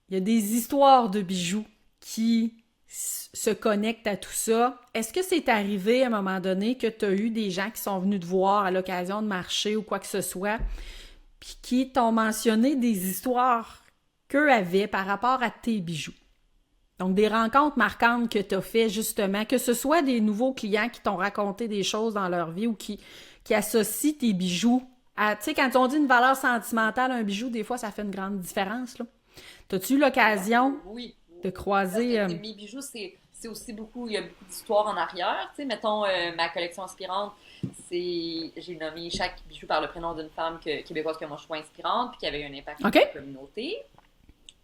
il y a des histoires de bijoux qui se connectent à tout ça. Est-ce que c'est arrivé à un moment donné que tu as eu des gens qui sont venus te voir à l'occasion de marcher ou quoi que ce soit, puis qui t'ont mentionné des histoires qu'eux avaient par rapport à tes bijoux? Donc, des rencontres marquantes que tu as fait justement, que ce soit des nouveaux clients qui t'ont raconté des choses dans leur vie ou qui associent tes bijoux à... Tu sais, quand on dit une valeur sentimentale à un bijou, des fois, ça fait une grande différence, là. T'as-tu eu l'occasion Oui. de croiser... Parce que mes bijoux, c'est aussi beaucoup, il y a beaucoup d'histoires en arrière. Tu sais, mettons, ma collection inspirante, j'ai nommé chaque bijou par le prénom d'une femme québécoise que moi je trouve inspirante, puis qui avait eu un impact sur la communauté.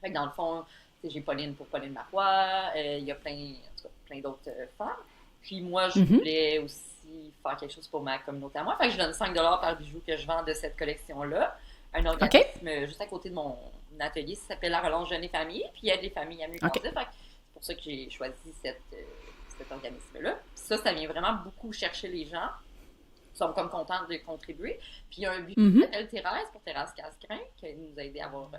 Fait que dans le fond, j'ai Pauline pour Pauline Marois, il y a plein d'autres femmes. Puis moi, je voulais aussi faire quelque chose pour ma communauté à moi. Fait que je donne 5$ par bijou que je vends de cette collection-là. Un organisme juste à côté de mon atelier, ça s'appelle La Relance Jeunes et Familles, puis il y a des familles à mieux grandir. Fait que c'est pour ça que j'ai choisi cet organisme-là. Puis ça vient vraiment beaucoup chercher les gens. Ils sont comme contents de contribuer. Puis il y a un bijou qui s'appelle Thérèse, pour Thérèse Casgrain, qui nous a aidé à avoir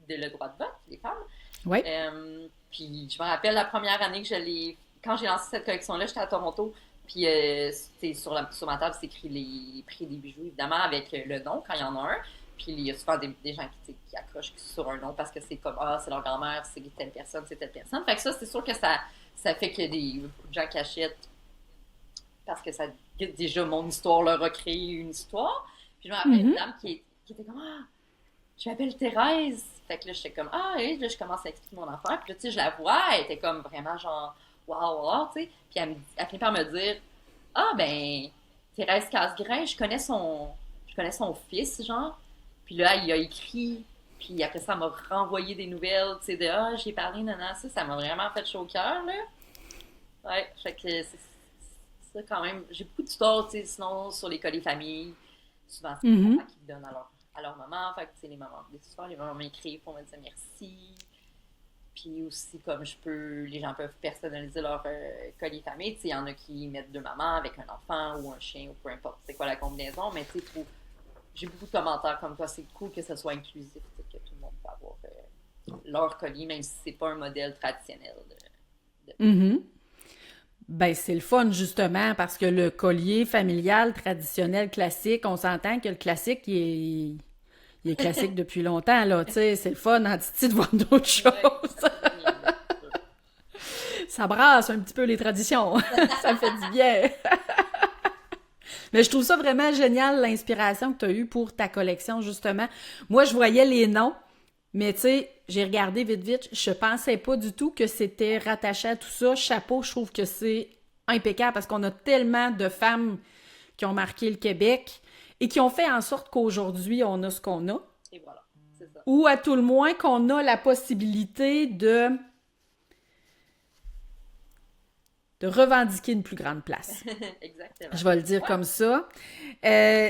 le droit de vote, les femmes. Oui. Puis je me rappelle la première année quand j'ai lancé cette collection-là, j'étais à Toronto. Puis sur ma table, c'est écrit les prix des bijoux, évidemment, avec le nom, quand il y en a un. Puis il y a souvent des gens qui accrochent sur un nom parce que c'est comme, c'est leur grand-mère, c'est telle personne, c'est telle personne. Fait que ça, c'est sûr que ça fait qu'il y a beaucoup de gens qui achètent parce que ça déjà, mon histoire leur a créé une histoire. Puis je me rappelle une dame qui était comme, je m'appelle Thérèse. Fait que là, j'étais comme, et là, je commence à expliquer mon affaire. Puis là, tu sais, je la vois, elle était comme vraiment genre, wow, tu sais. Puis elle finit par me dire, ben, Thérèse Casgrain, je connais son fils, genre. Puis là, il a écrit, puis après ça, elle m'a renvoyé des nouvelles, tu sais, de j'ai parlé, ça m'a vraiment fait chaud au cœur, là. Ouais, fait que c'est ça quand même. J'ai beaucoup d'histoires, tu sais, sinon, sur les colis familles. Souvent, c'est les mamans qui me donnent à leur maman. Fait que, tu sais, les mamans, des histoires, les mamans m'écrivent pour me dire merci. Puis aussi, comme les gens peuvent personnaliser leur colis famille. Tu sais, il y en a qui mettent 2 mamans avec un enfant ou un chien ou peu importe c'est quoi la combinaison, mais tu sais, j'ai beaucoup de commentaires comme quoi c'est cool que ça soit inclusif, que tout le monde peut avoir leur colis, même si c'est pas un modèle traditionnel. Ben, c'est le fun, justement, parce que le collier familial traditionnel classique, on s'entend que le classique, il est classique depuis longtemps, là, tu sais, c'est le fun en titi de voir d'autres choses. Ça brasse un petit peu les traditions. Ça fait du bien. Mais je trouve ça vraiment génial, l'inspiration que tu as eue pour ta collection, justement. Moi, je voyais les noms, mais tu sais, j'ai regardé vite, je pensais pas du tout que c'était rattaché à tout ça. Chapeau, je trouve que c'est impeccable parce qu'on a tellement de femmes qui ont marqué le Québec et qui ont fait en sorte qu'aujourd'hui, on a ce qu'on a. Et voilà, c'est ça. Ou à tout le moins qu'on a la possibilité de revendiquer une plus grande place. Exactement. Je vais le dire comme ça.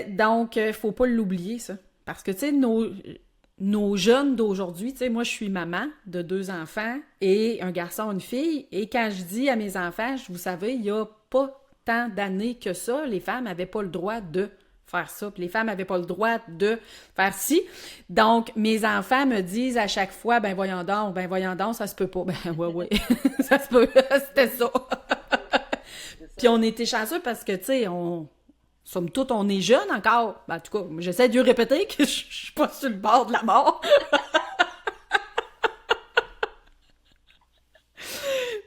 Donc, faut pas l'oublier, ça. Parce que, tu sais, nos jeunes d'aujourd'hui, tu sais, moi, je suis maman de 2 enfants et un garçon, une fille. Et quand je dis à mes enfants, vous savez, il y a pas tant d'années que ça, les femmes n'avaient pas le droit de faire ça. Puis les femmes n'avaient pas le droit de faire ci. Donc, mes enfants me disent à chaque fois, ben voyons donc, ça se peut pas. Ben ouais, ça se peut, c'était ça. Puis on était chanceux parce que, tu sais, somme toute, on est jeunes encore. Ben, en tout cas, j'essaie de lui répéter que je suis pas sur le bord de la mort.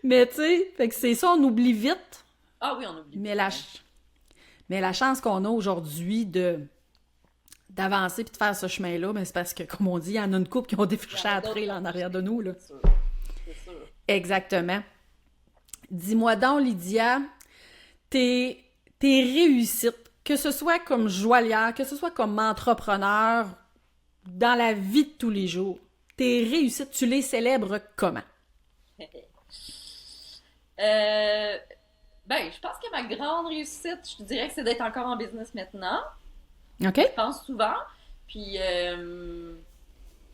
Mais, tu sais, fait que c'est ça, on oublie vite. Ah oui, on oublie. Mais la chance qu'on a aujourd'hui d'avancer puis de faire ce chemin-là, ben, c'est parce que, comme on dit, il y en a une couple qui ont défriché la trail en arrière de nous, là. C'est sûr. Exactement. Dis-moi donc, Lydia, tes réussites, que ce soit comme joaillière, que ce soit comme entrepreneur, dans la vie de tous les jours, tes réussites, tu les célèbres comment? Ben, je pense que ma grande réussite, je te dirais que c'est d'être encore en business maintenant. OK? Je pense souvent. Puis,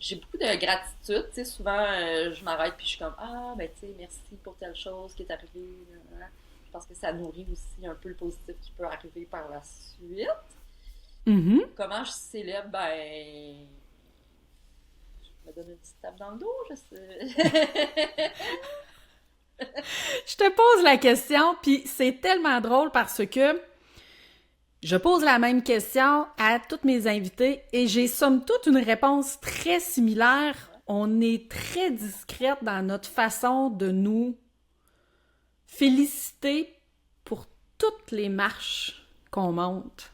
j'ai beaucoup de gratitude. Tu sais, souvent, je m'arrête puis je suis comme, ben, tu sais, merci pour telle chose qui est arrivée. Je pense que ça nourrit aussi un peu le positif qui peut arriver par la suite. Mm-hmm. Comment je célèbre? Ben, me donne une petite tape dans le dos, je sais. Je te pose la question, puis c'est tellement drôle parce que je pose la même question à toutes mes invités et j'ai somme toute une réponse très similaire. On est très discrète dans notre façon de nous féliciter pour toutes les marches qu'on monte.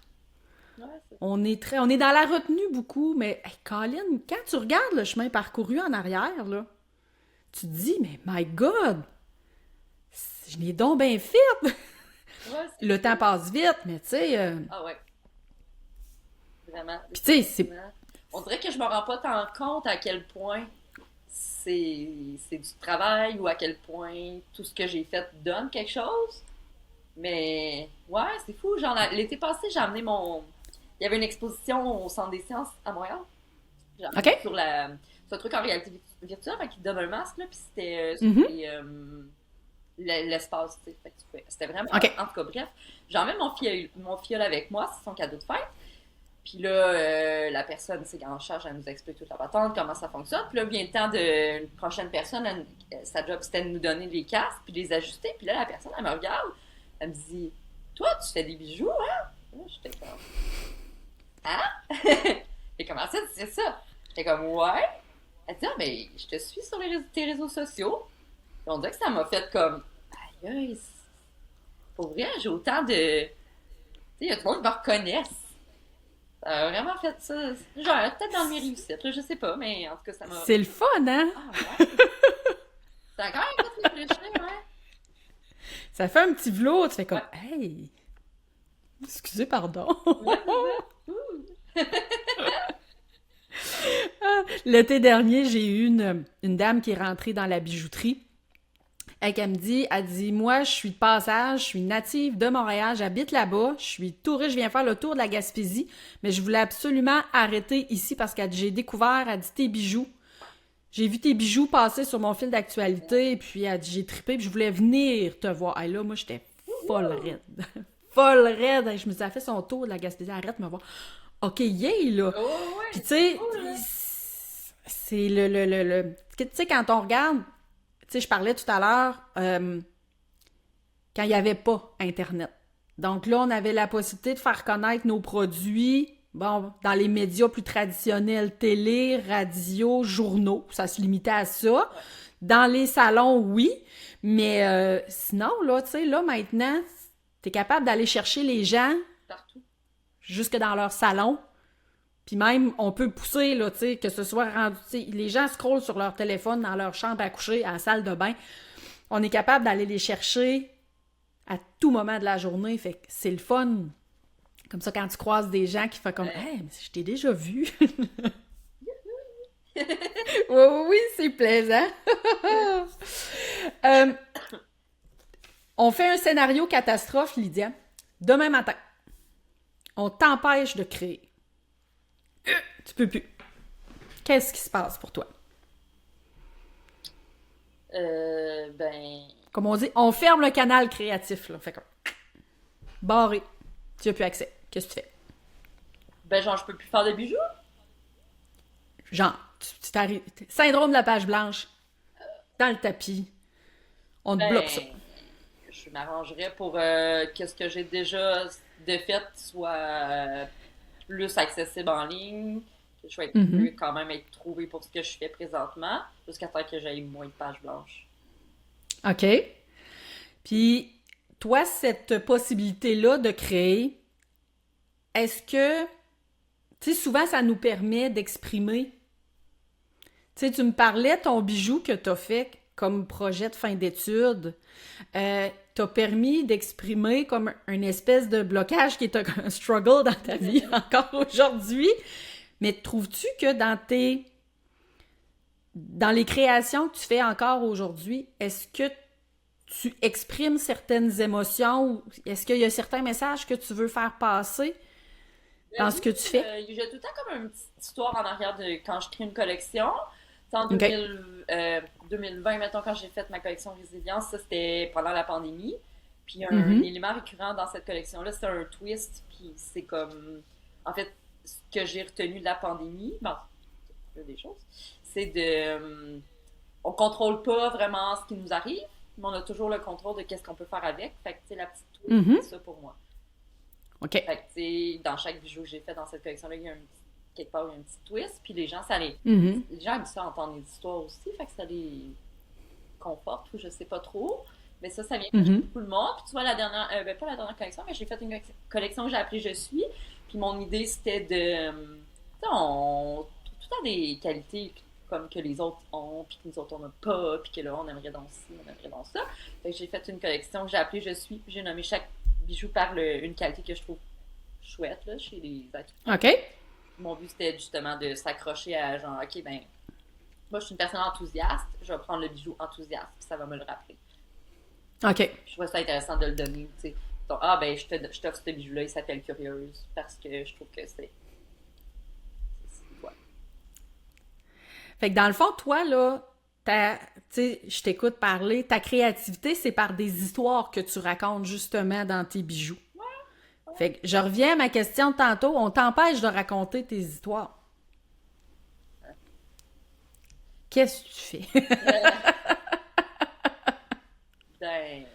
Ouais, On est dans la retenue beaucoup, mais hey, Colin, quand tu regardes le chemin parcouru en arrière, là, tu te dis, mais my God, je l'ai donc bien fait. ouais, Le temps passe vite, mais tu sais... Ah ouais, vraiment. Puis tu sais, c'est... On dirait que je me rends pas tant compte à quel point c'est du travail ou à quel point tout ce que j'ai fait donne quelque chose. Mais ouais, c'est fou. Genre, l'été passé, j'ai amené mon. Il y avait une exposition au Centre des sciences à Montréal. J'ai amené OK. sur un truc en réalité virtuelle, fait qu'il te donne un masque, là, puis c'était l'espace, tu sais. Fait que c'était vraiment. OK. En tout cas, bref. J'emmène mon fiole avec moi, c'est son cadeau de fête. Puis là, la personne, c'est en charge, elle nous explique toute la patente, comment ça fonctionne. Puis là, vient le temps d'une prochaine personne, sa job, c'était de nous donner les casques, puis de les ajuster. Puis là, la personne, elle me regarde, elle me dit, toi, tu fais des bijoux, hein? Là, j'étais comme, hein? Et comment ça, tu sais ça? J'étais comme, ouais. Elle dit, ah, mais je te suis sur tes réseaux sociaux. Puis on dirait que ça m'a fait comme, aïe, aïe, pour vrai, j'ai autant de. Tu sais, il y a tout le monde qui me reconnaissent. Ça a vraiment fait ça. Genre, peut-être dans mes réussites, là, je sais pas, mais en tout cas, ça m'a. C'est le fun, hein? Ah ouais? Ça a quand même fait réfléchir, ouais. Ça fait un petit velours, tu fais comme, Ouais. hey, excusez, pardon. Ouais, c'est ça. Ouh. L'été dernier, j'ai eu une dame qui est rentrée dans la bijouterie. Et elle me dit, moi, je suis de passage, je suis native de Montréal, j'habite là-bas, je suis touriste, je viens faire le tour de la Gaspésie, mais je voulais absolument arrêter ici parce que j'ai découvert, elle dit, tes bijoux. J'ai vu tes bijoux passer sur mon fil d'actualité, puis elle dit, j'ai trippé, puis je voulais venir te voir. Et là, moi, j'étais folle raide. Folle raide. Et je me suis dit, elle fait son tour de la Gaspésie, arrête de me voir. OK, yay, là. Oh, ouais. Puis tu sais, Cool, hein? c'est le... Tu sais, quand on regarde, tu sais, je parlais tout à l'heure, quand il n'y avait pas Internet. Donc là, on avait la possibilité de faire connaître nos produits, bon, dans les médias plus traditionnels, télé, radio, journaux, ça se limitait à ça. Dans les salons, oui, mais sinon, là, tu sais, là, maintenant, t'es capable d'aller chercher les gens Partout. jusque dans leur salon. Puis même, on peut pousser, là, tu sais, que ce soit rendu... tu sais, les gens scrollent sur leur téléphone dans leur chambre à coucher, à la salle de bain. On est capable d'aller les chercher à tout moment de la journée. Fait que c'est le fun. Comme ça, quand tu croises des gens qui font comme « Hey, mais je t'ai déjà vu! » Oui, oui, oui, c'est plaisant. On fait un scénario catastrophe, Lydia. Demain matin, on t'empêche de créer. Tu peux plus. Qu'est-ce qui se passe pour toi? Ben. Comme on dit, on ferme le canal créatif, là. Fait comme... barré. Tu n'as plus accès. Qu'est-ce que tu fais? Ben, genre, je peux plus faire de bijoux? Genre, tu t'arrives... Syndrome de la page blanche. Dans le tapis. On te bloque ça. Ben, je m'arrangerais pour que ce que j'ai déjà de fait soit plus accessible en ligne, que je sois plus quand même être trouvé pour ce que je fais présentement, jusqu'à temps que j'aille moins de pages blanches. OK. Puis, toi, cette possibilité-là de créer, est-ce que... Tu sais, souvent, ça nous permet d'exprimer. Tu sais, tu me parlais, ton bijou que tu as fait comme projet de fin d'études, t'a permis d'exprimer comme une espèce de blocage qui est un struggle dans ta vie encore aujourd'hui. Mais trouves-tu que dans les créations que tu fais encore aujourd'hui, est-ce que tu exprimes certaines émotions ou est-ce qu'il y a certains messages que tu veux faire passer dans ce que tu fais? J'ai tout le temps comme une petite histoire en arrière de quand je crée une collection. C'est en OK. 2020, mettons, quand j'ai fait ma collection Résilience, ça c'était pendant la pandémie. Puis un élément récurrent dans cette collection-là, c'est un twist. Puis c'est comme, en fait, ce que j'ai retenu de la pandémie, bon, il y a des choses, c'est on contrôle pas vraiment ce qui nous arrive, mais on a toujours le contrôle de qu'est-ce qu'on peut faire avec. Fait que, tu sais, la petite twist, c'est ça pour moi. OK. Fait que, tu sais, dans chaque bijou que j'ai fait dans cette collection-là, il y a quelque part, il y a un petit twist, puis les gens, les gens aiment ça entendre des histoires aussi, fait que ça les conforte, ou je sais pas trop. Mais ça vient toucher beaucoup le monde. Puis tu vois, la dernière, pas la dernière collection, mais j'ai fait une collection que j'ai appelée Je suis. Puis mon idée, c'était de. Tu sais, on trouve tout le temps des qualités comme que les autres ont, puis que nous autres on n'a pas, puis que là, on aimerait dans ci, on aimerait dans ça. Fait que j'ai fait une collection que j'ai appelée Je suis. Puis j'ai nommé chaque bijou par une qualité que je trouve chouette, là, chez les êtres. OK. Mon but, c'était justement de s'accrocher à genre, OK, ben, moi, je suis une personne enthousiaste, je vais prendre le bijou enthousiaste, puis ça va me le rappeler. OK. Je trouve ça intéressant de le donner, tu sais. Donc, ben, je t'offre ce bijou-là, il s'appelle Curieuse, parce que je trouve que c'est ouais. Fait que dans le fond, toi, là, tu sais, je t'écoute parler, ta créativité, c'est par des histoires que tu racontes justement dans tes bijoux. Ouais. Fait que je reviens à ma question de tantôt, on t'empêche de raconter tes histoires. Qu'est-ce que tu fais? Ben,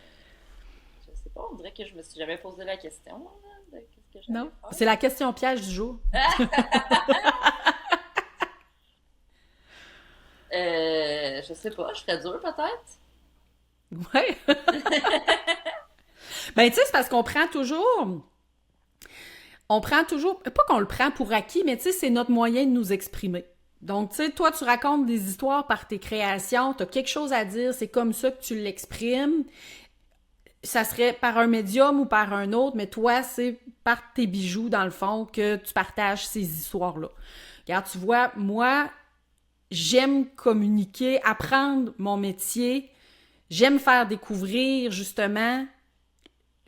je sais pas, on dirait que je me suis jamais posé la question, là, de qu'est-ce que j'allais Non? faire. C'est la question piège du jour. Je sais pas, je serais dure peut-être. Ouais. Ben, tu sais, c'est parce qu'on prend toujours. On prend toujours. Pas qu'on le prend pour acquis, mais tu sais, c'est notre moyen de nous exprimer. Donc, tu sais, toi, tu racontes des histoires par tes créations, tu as quelque chose à dire, c'est comme ça que tu l'exprimes. Ça serait par un médium ou par un autre, mais toi, c'est par tes bijoux, dans le fond, que tu partages ces histoires-là. Regarde, tu vois, moi, j'aime communiquer, apprendre mon métier. J'aime faire découvrir, justement,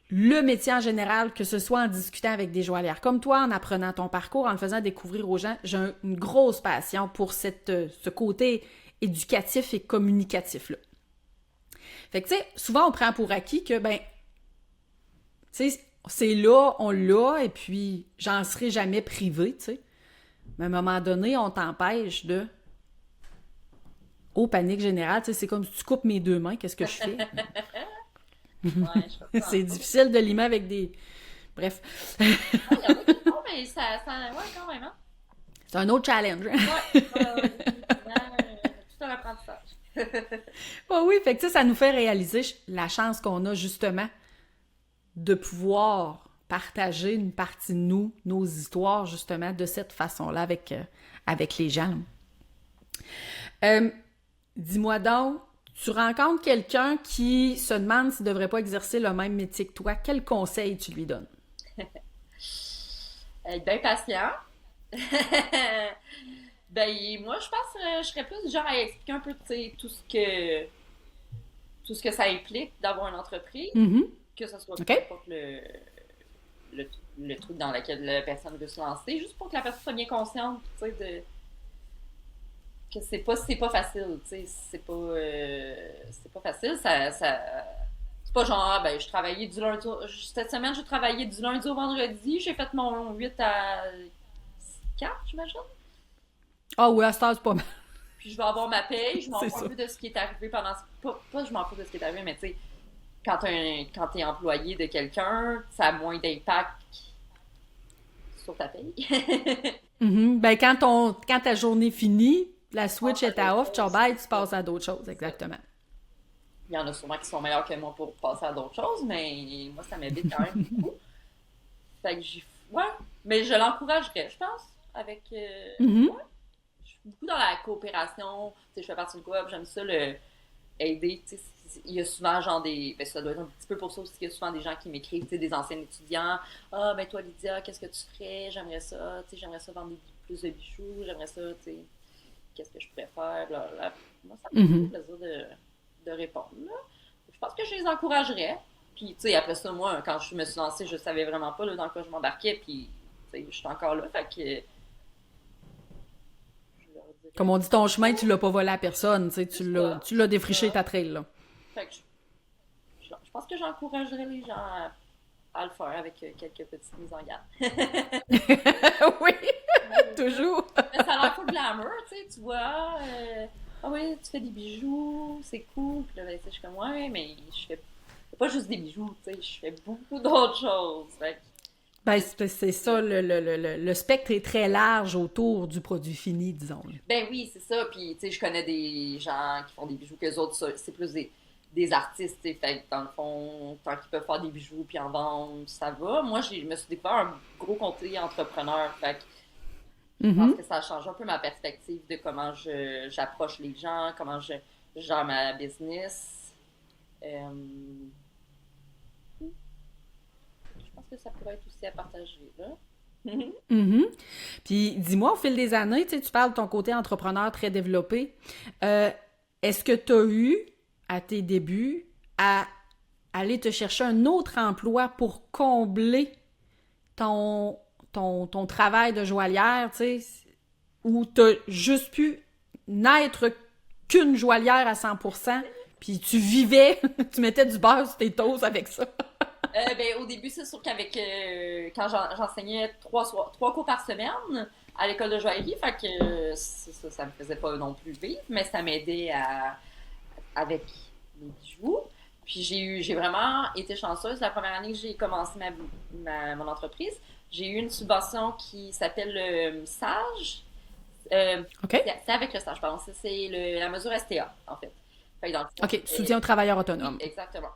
le métier en général, que ce soit en discutant avec des joaillières comme toi, en apprenant ton parcours, en le faisant découvrir aux gens. J'ai une grosse passion pour ce côté éducatif et communicatif-là. Fait que, tu sais, souvent, on prend pour acquis que, ben, tu sais, c'est là, on l'a, et puis j'en serai jamais privé, tu sais. Mais à un moment donné, on t'empêche de... Oh, panique générale, tu sais, c'est comme si tu coupes mes deux mains, qu'est-ce que je fais? Ouais, je comprends. C'est difficile de limer avec des... Bref. Il y en a qui le font, mais ouais, quand même, hein. C'est un autre challenge. Ouais, tout un apprentissage. Oh oui, fait que ça nous fait réaliser la chance qu'on a justement de pouvoir partager une partie de nous, nos histoires, justement, de cette façon-là avec les gens. Dis-moi donc, tu rencontres quelqu'un qui se demande s'il ne devrait pas exercer le même métier que toi. Quel conseil tu lui donnes? Être bien patient. Ben, moi, je pense que je serais plus du genre à expliquer un peu, tu sais, tout ce que ça implique d'avoir une entreprise, que ce soit peu importe le truc dans lequel la personne veut se lancer, juste pour que la personne soit bien consciente, tu sais, que c'est pas facile, tu sais, c'est pas facile, c'est pas genre, ben, je travaillais du lundi, cette semaine, j'ai travaillé du lundi au vendredi, j'ai fait mon 8 à 4, j'imagine. Ah oui, à ce temps, c'est pas mal. Puis je vais avoir ma paye, je m'en C'est fous un ça. peu de ce qui est arrivé pendant... Pas je m'en fous de ce qui est arrivé, mais tu sais, quand t'es employé de quelqu'un, ça a moins d'impact sur ta paye. Ben, quand ta journée finit, la switch est à off, ciao bye, tu C'est passes à d'autres choses, exactement. Il y en a sûrement qui sont meilleurs que moi pour passer à d'autres choses, mais moi, ça m'habite quand même beaucoup. Fait que ouais, mais je l'encouragerais, je pense, avec... ouais. Je suis beaucoup dans la coopération. Tu sais, je fais partie d'une coop, j'aime ça, aider. Tu sais, il y a souvent, genre, ben, ça doit être un petit peu pour ça aussi qu'il y a souvent des gens qui m'écrivent, tu sais, des anciens étudiants. Ah, ben toi, Lydia, qu'est-ce que tu ferais? J'aimerais ça, tu sais, j'aimerais ça vendre plus de bijoux, j'aimerais ça, tu sais, qu'est-ce que je pourrais faire? Blablabla. Moi, ça me fait plaisir de répondre, là. Je pense que je les encouragerais. Puis, tu sais, après ça, moi, quand je me suis lancée, je savais vraiment pas là, dans quoi je m'embarquais. Puis, tu sais, je suis encore là. Fait que. Comme on dit, ton chemin, tu l'as pas volé à personne, tu sais, tu l'as défriché ta trail, là. Fait que je pense que j'encouragerais les gens à le faire avec quelques petites mises en garde. Oui! Toujours. Mais ça a l'air full glamour, tu vois. Ah oui, tu fais des bijoux, c'est cool. Puis là, ben, tu sais, je suis comme, ouais, mais je fais pas juste des bijoux, tu sais, je fais beaucoup d'autres choses. Fait Ben, que, c'est ça, le spectre est très large autour du produit fini, disons. ben oui, c'est ça. Puis, tu sais, je connais des gens qui font des bijoux, qu'eux autres, c'est plus des artistes, tu sais. Fait que dans le fond, tant qu'ils peuvent faire des bijoux puis en vendre, ça va. Moi, je me suis découvert un gros côté entrepreneur. Fait que je pense Mhm. que ça change un peu ma perspective de comment j'approche les gens, comment je gère ma business. Euh, je pense que ça pourrait être aussi à partager, là. Mhm. Puis dis-moi, au fil des années, tu sais, tu parles de ton côté entrepreneur très développé. Euh, Est-ce que tu as eu, à tes débuts, à aller te chercher un autre emploi pour combler ton, ton travail de joaillière, tu sais, où tu as juste pu n'être qu'une joaillière à 100%, puis tu vivais, tu mettais du beurre sur tes toasts avec ça. Ben, au début, c'est sûr qu'avec quand j'enseignais trois cours par semaine à l'école de joaillerie, fait que ça me faisait pas non plus vivre, mais ça m'aidait avec mes bijoux. Puis j'ai vraiment été chanceuse. La première année que j'ai commencé mon entreprise, j'ai eu une subvention qui s'appelle le SAGE. OK? C'est avec le SAGE, pardon. C'est la mesure STA, en fait. Fait que dans le fond, OK, soutien aux travailleurs oui, autonomes. exactement.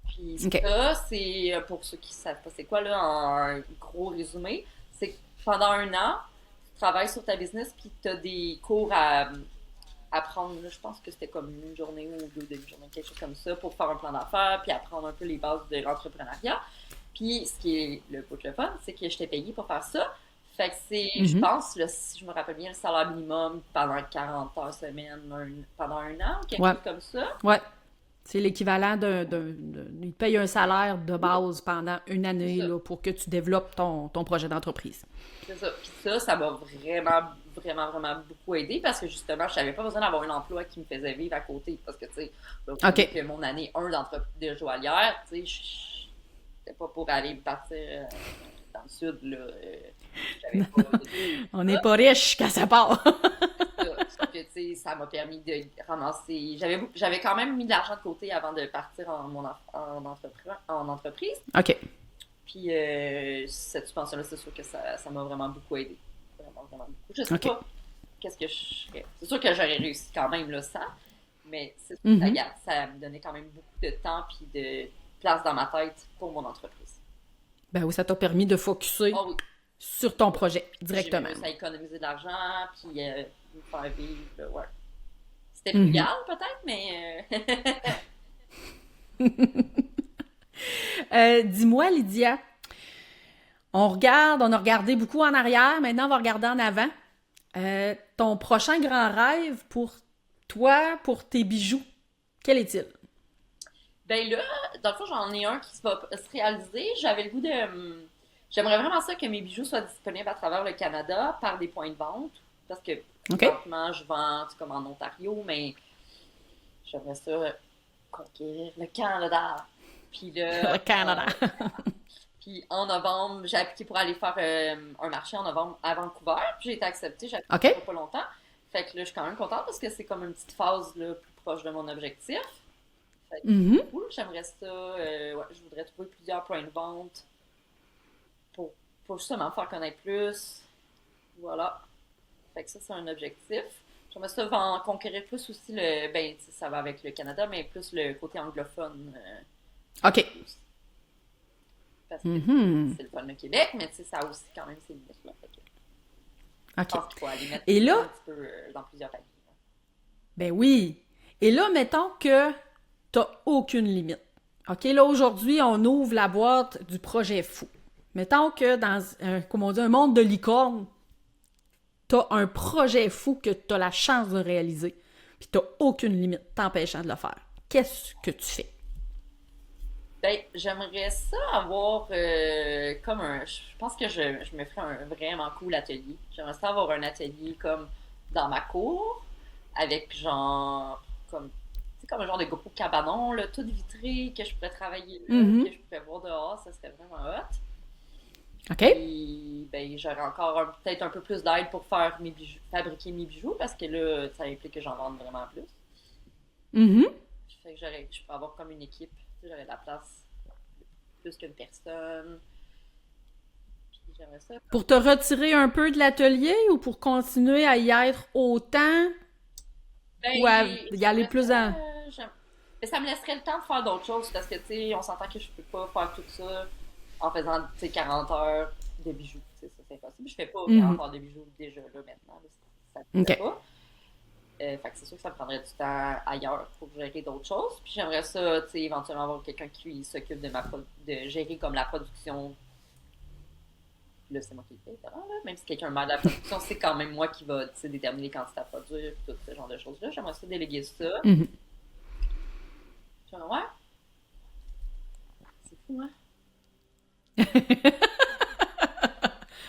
Puis OK. ça, c'est pour ceux qui savent pas c'est quoi, là, en gros résumé, c'est que pendant un an, tu travailles sur ta business, puis tu as des cours à prendre. Là, je pense que c'était comme une journée ou deux demi-journées, quelque chose comme ça, pour faire un plan d'affaires, puis apprendre un peu les bases de l'entrepreneuriat. Puis ce qui est le bout le fun, c'est que je t'ai payé pour faire ça. Fait que c'est, je Mhm. pense, là, si je me rappelle bien, le salaire minimum pendant 40 heures semaine, pendant un an, quelque Ouais. chose comme ça. Ouais. C'est l'équivalent il te paye un salaire de Oui, base pendant une c'est année ça. là, pour que tu développes ton projet d'entreprise. C'est ça. Puis ça m'a vraiment, vraiment, vraiment beaucoup aidé parce que justement, je n'avais pas besoin d'avoir un emploi qui me faisait vivre à côté. Parce que, tu sais, faut OK. que mon année 1 de joaillière, tu sais, c'était pas pour aller partir dans le sud, là. J'avais pas de On n'est ça. pas riche quand ça part. Ça. Sauf que, tu sais, ça m'a permis de ramasser. J'avais quand même mis de l'argent de côté avant de partir en entreprise. OK. Puis cette subvention-là, c'est sûr que ça m'a vraiment beaucoup aidé. Vraiment, vraiment beaucoup. Je sais OK. pas qu'est-ce que je ferais. C'est sûr que j'aurais réussi quand même là, sans, mais Mhm. ça me donnait quand même beaucoup de temps puis de place dans ma tête pour mon entreprise. Ben oui, ça t'a permis de focusser Oh oui, sur ton projet j'ai directement. réussi à économiser de l'argent puis me faire vivre, là, ouais. C'était Mhm. frugal peut-être, mais Dis-moi, Lydia, on a regardé beaucoup en arrière, maintenant on va regarder en avant. Ton prochain grand rêve pour toi, pour tes bijoux, quel est-il? ben là, dans le fond, j'en ai un qui va se réaliser. J'avais le goût de. J'aimerais vraiment ça que mes bijoux soient disponibles à travers le Canada par des points de vente. Parce que OK? présentement, je vends comme en Ontario, mais j'aimerais ça conquérir le Canada. Puis Le là, Canada. puis en novembre, j'ai appliqué pour aller faire un marché en novembre à Vancouver. Puis j'ai été acceptée, j'ai appliqué il y OK? a pas longtemps. Fait que là, je suis quand même contente parce que c'est comme une petite phase là, plus proche de mon objectif. Fait que Mhm. cool, j'aimerais ça. Ouais, je voudrais trouver plusieurs points de vente pour, pour justement me faire connaître plus. Voilà. Fait que ça, c'est un objectif. J'aimerais ça conquérir plus aussi le. Ben, tu sais, ça va avec le Canada, mais plus le côté anglophone. OK. Parce que Mhm. c'est le fun le Québec, mais tu sais, ça a aussi quand même ses limites. Là. Fait que je OK. pense qu'il faut aller mettre Et là, un petit peu dans plusieurs paliers. ben oui. Et là, mettons que t'as aucune limite. OK, là, aujourd'hui, on ouvre la boîte du projet fou. Mettons que dans, comme on dit, un monde de licorne, t'as un projet fou que t'as la chance de réaliser, puis t'as aucune limite t'empêchant de le faire. Qu'est-ce que tu fais? Ben, j'aimerais ça avoir comme un. Je pense que je me ferais un vraiment cool atelier. J'aimerais ça avoir un atelier comme dans ma cour, avec genre comme. Tu sais, comme un genre de gros cabanon, là, tout vitré, que je pourrais travailler là, Mhm. que je pourrais voir dehors, ça serait vraiment hot. OK. Puis, ben, j'aurais encore peut-être un peu plus d'aide pour faire mes bijoux, fabriquer mes bijoux, parce que là, ça implique que j'en vende vraiment plus. Mhm. Fait que je pourrais avoir comme une équipe. Tu sais, j'aurais de la place plus qu'une personne. Puis j'aimerais ça. Pour te retirer un peu de l'atelier ou pour continuer à y être autant Ben, ou à y aller j'aimerais plus ça. en... Mais ça me laisserait le temps de faire d'autres choses parce que, tu sais, on s'entend que je peux pas faire tout ça en faisant, tu sais, 40 heures de bijoux. Tu sais, ça, c'est impossible. Je fais pas 40 Mhm. heures de bijoux déjà, là, maintenant. Là, ça ne fait OK. pas. Fait que c'est sûr que ça me prendrait du temps ailleurs pour gérer d'autres choses. Puis j'aimerais ça, tu sais, éventuellement avoir quelqu'un qui s'occupe de gérer comme la production. Là, c'est moi qui le fais, évidemment, là. Même si quelqu'un m'aide à la production, c'est quand même moi qui va, tu sais, déterminer les quantités à produire, tout ce genre de choses-là. J'aimerais ça déléguer ça. Mhm. Genre, ouais, c'est fou, hein?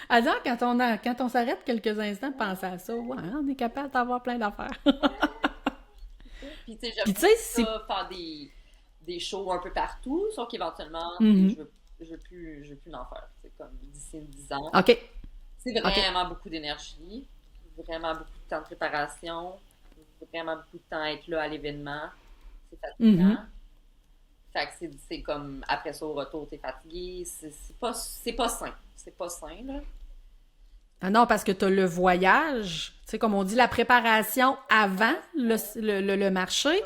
Alors, quand on s'arrête quelques instants, penser à ça, ouais, on est capable d'avoir plein d'affaires. Puis, tu sais, Puis j'aime tu sais, c'est... ça faire des shows un peu partout, sauf qu'éventuellement, Mhm. je veux plus en faire. C'est comme d'ici 10 ans. OK. C'est OK. vraiment beaucoup d'énergie, vraiment beaucoup de temps de préparation, vraiment beaucoup de temps à être là à l'événement. C'est Mhm. fatigant. Fait que c'est comme après ça au retour, t'es fatigué. C'est pas sain. C'est pas sain, là. Ah non, parce que tu as le voyage, tu sais, comme on dit, la préparation avant le marché,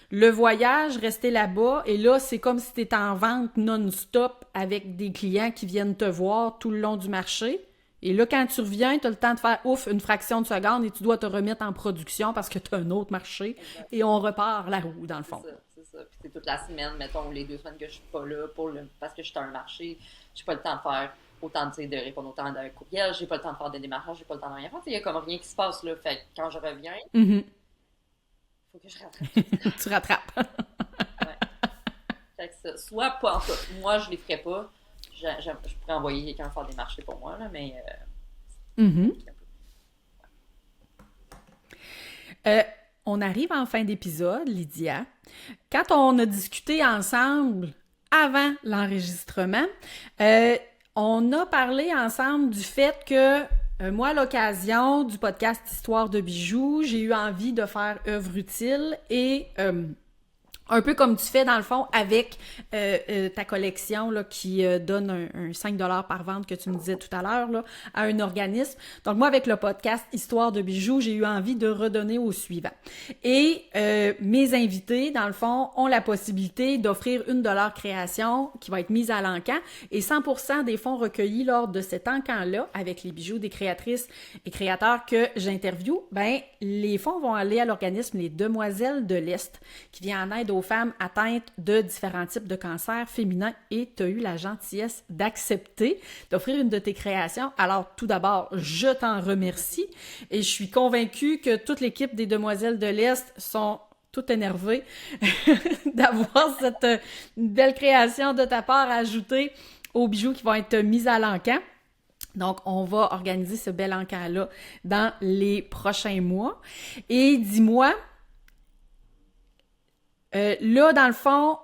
le voyage, rester là-bas, et là, c'est comme si tu étais en vente non-stop avec des clients qui viennent te voir tout le long du marché. Et là, quand tu reviens, tu as le temps de faire ouf une fraction de seconde et tu dois te remettre en production parce que tu as un autre marché Exact. et on repart la roue, dans le C'est fond. ça, c'est ça. Puis c'est toute la semaine, mettons, les 2 semaines que je suis pas là parce que je suis à un marché, j'ai pas le temps de faire autant, tu sais, de répondre autant d'un courriel, j'ai pas le temps de faire des démarchages, j'ai pas le temps de rien faire. Tu sais, il y a comme rien qui se passe, là. Fait que quand je reviens, Mhm. faut que je rattrape tout ça. Tu rattrapes. Ouais. Fait que ça, soit pas, en tout cas, moi, je les ferais pas. Je pourrais envoyer quelqu'un faire des marchés pour moi, là, mais c'est Mhm. compliqué un peu. Euh, on arrive en fin d'épisode, Lydia. Quand on a discuté ensemble avant l'enregistrement, euh, on a parlé ensemble du fait que moi, à l'occasion du podcast Histoire de bijoux, j'ai eu envie de faire œuvre utile et un peu comme tu fais dans le fond avec ta collection là, qui donne un 5 par vente que tu me disais tout à l'heure là, à un organisme. Donc moi avec le podcast Histoire de bijoux, j'ai eu envie de redonner au suivant. Et mes invités dans le fond ont la possibilité d'offrir une de leurs créations qui va être mise à l'encan et 100% des fonds recueillis lors de cet encan-là avec les bijoux des créatrices et créateurs que j'interviewe, ben les fonds vont aller à l'organisme Les Demoiselles de l'Est qui vient en aide aux femmes atteintes de différents types de cancers féminins et tu as eu la gentillesse d'accepter d'offrir une de tes créations. Alors, tout d'abord, je t'en remercie et je suis convaincue que toute l'équipe des Demoiselles de l'Est sont toutes énervées d'avoir cette belle création de ta part ajoutée aux bijoux qui vont être mis à l'encan. Donc, on va organiser ce bel encan-là dans les prochains mois. Et dis-moi, là, dans le fond,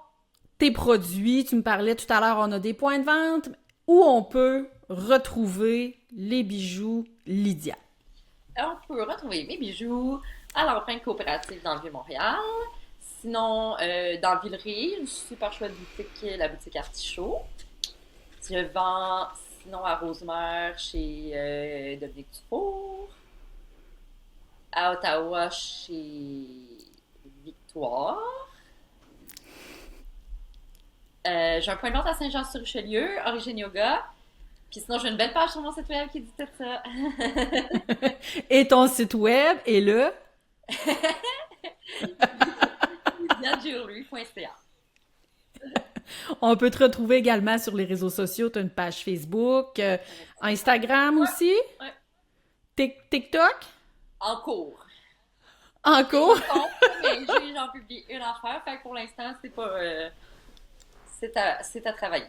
tes produits, tu me parlais tout à l'heure, on a des points de vente où on peut retrouver les bijoux Lydia. On peut retrouver mes bijoux à l'empreinte coopérative dans le Vieux-Montréal. Sinon, dans Villeray, une super chouette boutique, la boutique Artichaut. Je vends sinon à Rosemère chez Dominique Dufour. À Ottawa chez Victoire. J'ai un point de vente à Saint-Jean-sur-Richelieu, Origine Yoga. Puis sinon, j'ai une belle page sur mon site web qui dit tout ça. Et ton site web est le... lydiajewelry.ca. On peut te retrouver également sur les réseaux sociaux. Tu as une page Facebook, Instagram Ouais, aussi, ouais. TikTok, En cours. en J'ai cours. pas de compte, mais j'en publie une affaire. Fait que pour l'instant, c'est pas. C'est à travailler.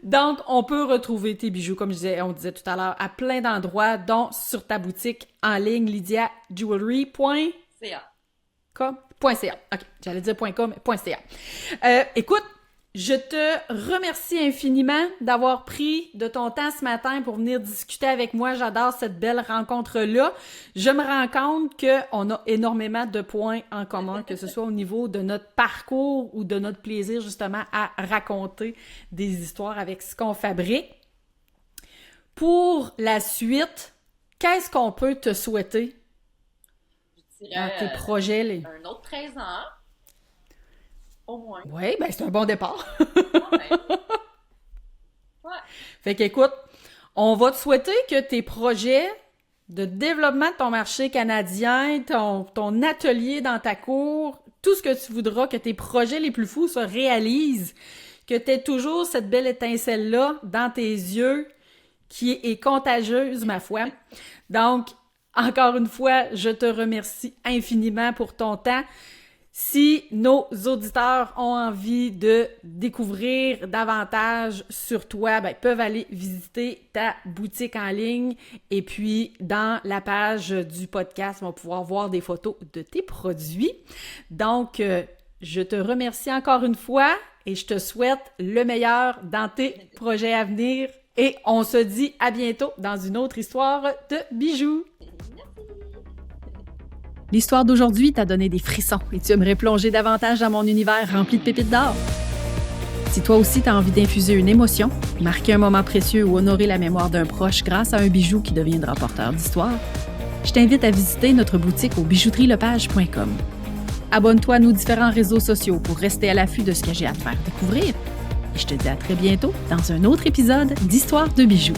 Donc, on peut retrouver tes bijoux, comme on disait tout à l'heure, à plein d'endroits, dont sur ta boutique en ligne, lydiajewelry.ca. CA. .ca. OK, j'allais dire .com, mais .ca. Écoute, Je te remercie infiniment d'avoir pris de ton temps ce matin pour venir discuter avec moi. J'adore cette belle rencontre-là. Je me rends compte qu'on a énormément de points en commun, que ce soit au niveau de notre parcours ou de notre plaisir justement à raconter des histoires avec ce qu'on fabrique. Pour la suite, qu'est-ce qu'on peut te souhaiter dans tes projets? Un autre 13 ans. Au moins. Oui, ben c'est un bon départ. Ouais. Fait qu'écoute, on va te souhaiter que tes projets de développement de ton marché canadien, ton atelier dans ta cour, tout ce que tu voudras, que tes projets les plus fous se réalisent, que tu aies toujours cette belle étincelle-là dans tes yeux qui est contagieuse, ma foi. Donc, encore une fois, je te remercie infiniment pour ton temps. Si nos auditeurs ont envie de découvrir davantage sur toi, ben, ils peuvent aller visiter ta boutique en ligne et puis dans la page du podcast, ils vont pouvoir voir des photos de tes produits. Donc, je te remercie encore une fois et je te souhaite le meilleur dans tes projets à venir et on se dit à bientôt dans une autre histoire de bijoux. L'histoire d'aujourd'hui t'a donné des frissons et tu aimerais plonger davantage dans mon univers rempli de pépites d'or. Si toi aussi tu as envie d'infuser une émotion, marquer un moment précieux ou honorer la mémoire d'un proche grâce à un bijou qui deviendra porteur d'histoire, je t'invite à visiter notre boutique au bijouterielepage.com. Abonne-toi à nos différents réseaux sociaux pour rester à l'affût de ce que j'ai à te faire découvrir. Et je te dis à très bientôt dans un autre épisode d'Histoire de bijoux.